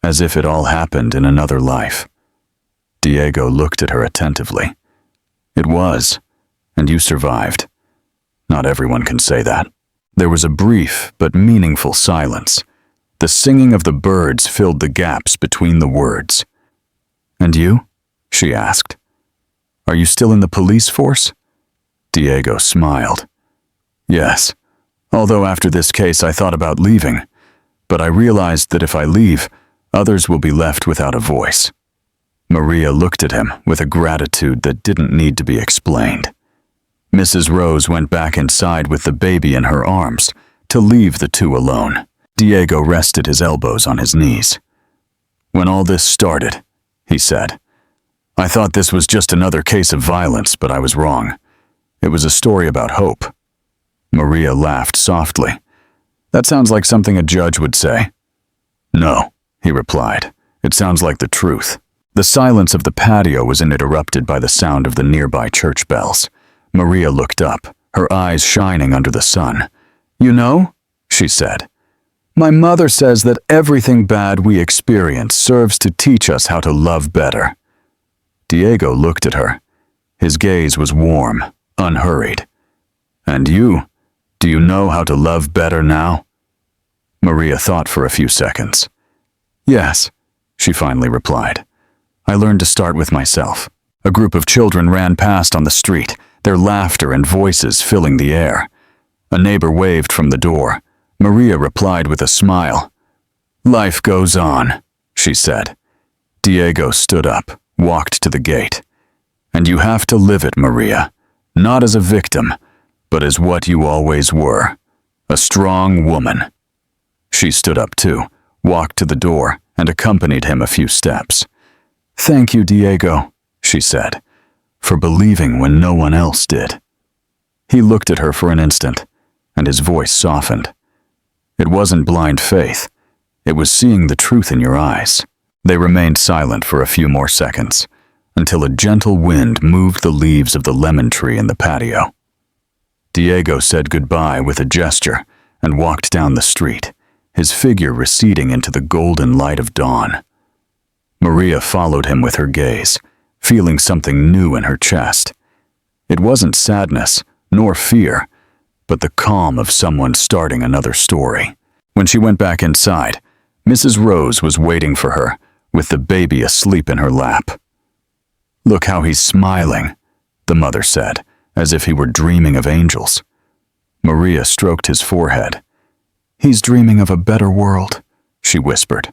"as if it all happened in another life." Diego looked at her attentively. "It was, and you survived. Not everyone can say that." There was a brief but meaningful silence. The singing of the birds filled the gaps between the words. "And you?" she asked. "Are you still in the police force?" Diego smiled. "Yes, although after this case I thought about leaving, but I realized that if I leave, others will be left without a voice." Maria looked at him with a gratitude that didn't need to be explained. Mrs. Rose went back inside with the baby in her arms to leave the two alone. Diego rested his elbows on his knees. "When all this started," he said, "I thought this was just another case of violence, but I was wrong. It was a story about hope." Maria laughed softly. "That sounds like something a judge would say." "No," he replied. "It sounds like the truth." The silence of the patio was interrupted by the sound of the nearby church bells. Maria looked up, her eyes shining under the sun. "You know," she said, "my mother says that everything bad we experience serves to teach us how to love better." Diego looked at her. His gaze was warm, unhurried. "And you? Do you know how to love better now?" Maria thought for a few seconds. "Yes," she finally replied. "I learned to start with myself." A group of children ran past on the street, their laughter and voices filling the air. A neighbor waved from the door. Maria replied with a smile. "Life goes on," she said. Diego stood up, walked to the gate. "And you have to live it, Maria, not as a victim, but as what you always were, a strong woman." She stood up too, walked to the door, and accompanied him a few steps. "Thank you, Diego," she said, "for believing when no one else did." He looked at her for an instant, and his voice softened. "It wasn't blind faith. It was seeing the truth in your eyes." They remained silent for a few more seconds, until a gentle wind moved the leaves of the lemon tree in the patio. Diego said goodbye with a gesture and walked down the street, his figure receding into the golden light of dawn. Maria followed him with her gaze, feeling something new in her chest. It wasn't sadness, nor fear, but the calm of someone starting another story. When she went back inside, Mrs. Rose was waiting for her, with the baby asleep in her lap. "Look how he's smiling," the mother said, as if he were dreaming of angels. Maria stroked his forehead. "He's dreaming of a better world," she whispered.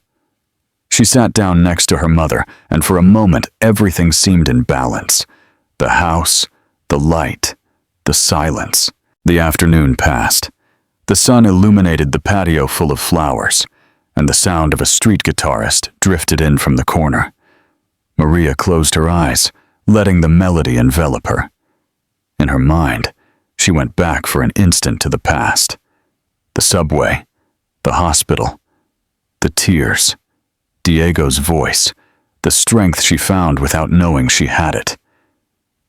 She sat down next to her mother, and for a moment everything seemed in balance. The house, the light, the silence. The afternoon passed. The sun illuminated the patio full of flowers, and the sound of a street guitarist drifted in from the corner. Maria closed her eyes, letting the melody envelop her. In her mind, she went back for an instant to the past. The subway, the hospital, the tears, Diego's voice, the strength she found without knowing she had it.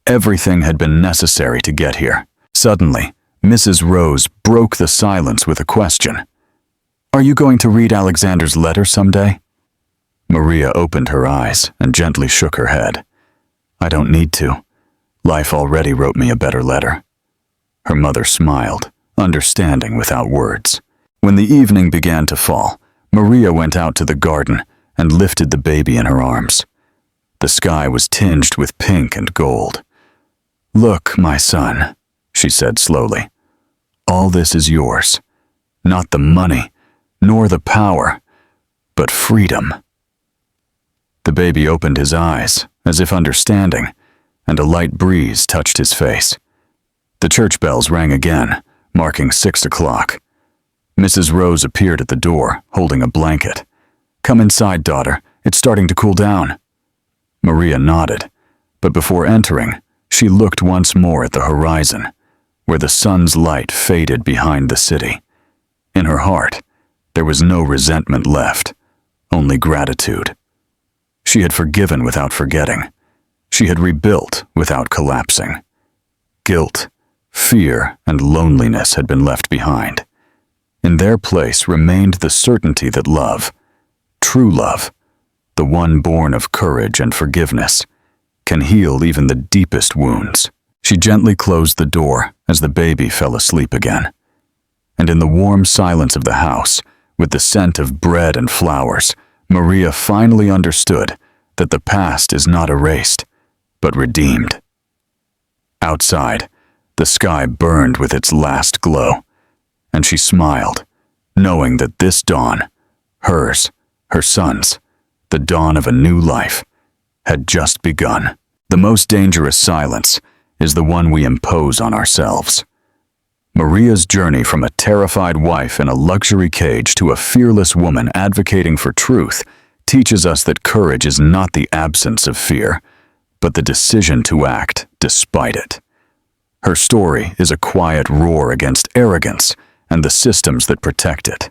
Everything had been necessary to get here. Suddenly, Mrs. Rose broke the silence with a question. "Are you going to read Alexander's letter someday?" Maria opened her eyes and gently shook her head. "I don't need to. Life already wrote me a better letter." Her mother smiled, understanding without words. When the evening began to fall, Maria went out to the garden and lifted the baby in her arms. The sky was tinged with pink and gold. "Look, my son," she said slowly. "All this is yours. Not the money, nor the power, but freedom." The baby opened his eyes, as if understanding, and a light breeze touched his face. The church bells rang again, marking 6 o'clock. Mrs. Rose appeared at the door, holding a blanket. "Come inside, daughter. It's starting to cool down." Maria nodded, but before entering, she looked once more at the horizon, where the sun's light faded behind the city. In her heart, there was no resentment left, only gratitude. She had forgiven without forgetting. She had rebuilt without collapsing. Guilt, fear, and loneliness had been left behind. In their place remained the certainty that love, true love, the one born of courage and forgiveness, can heal even the deepest wounds. She gently closed the door as the baby fell asleep again. And in the warm silence of the house, with the scent of bread and flowers, Maria finally understood that the past is not erased, but redeemed. Outside, the sky burned with its last glow, and she smiled, knowing that this dawn, hers, her son's, the dawn of a new life, had just begun. The most dangerous silence is the one we impose on ourselves. Maria's journey from a terrified wife in a luxury cage to a fearless woman advocating for truth teaches us that courage is not the absence of fear, but the decision to act despite it. Her story is a quiet roar against arrogance and the systems that protect it.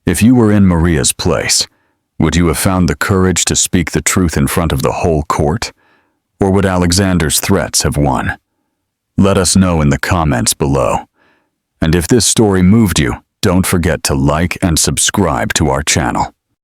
If you were in Maria's place, would you have found the courage to speak the truth in front of the whole court? Or would Alexander's threats have won? Let us know in the comments below. And if this story moved you, don't forget to like and subscribe to our channel.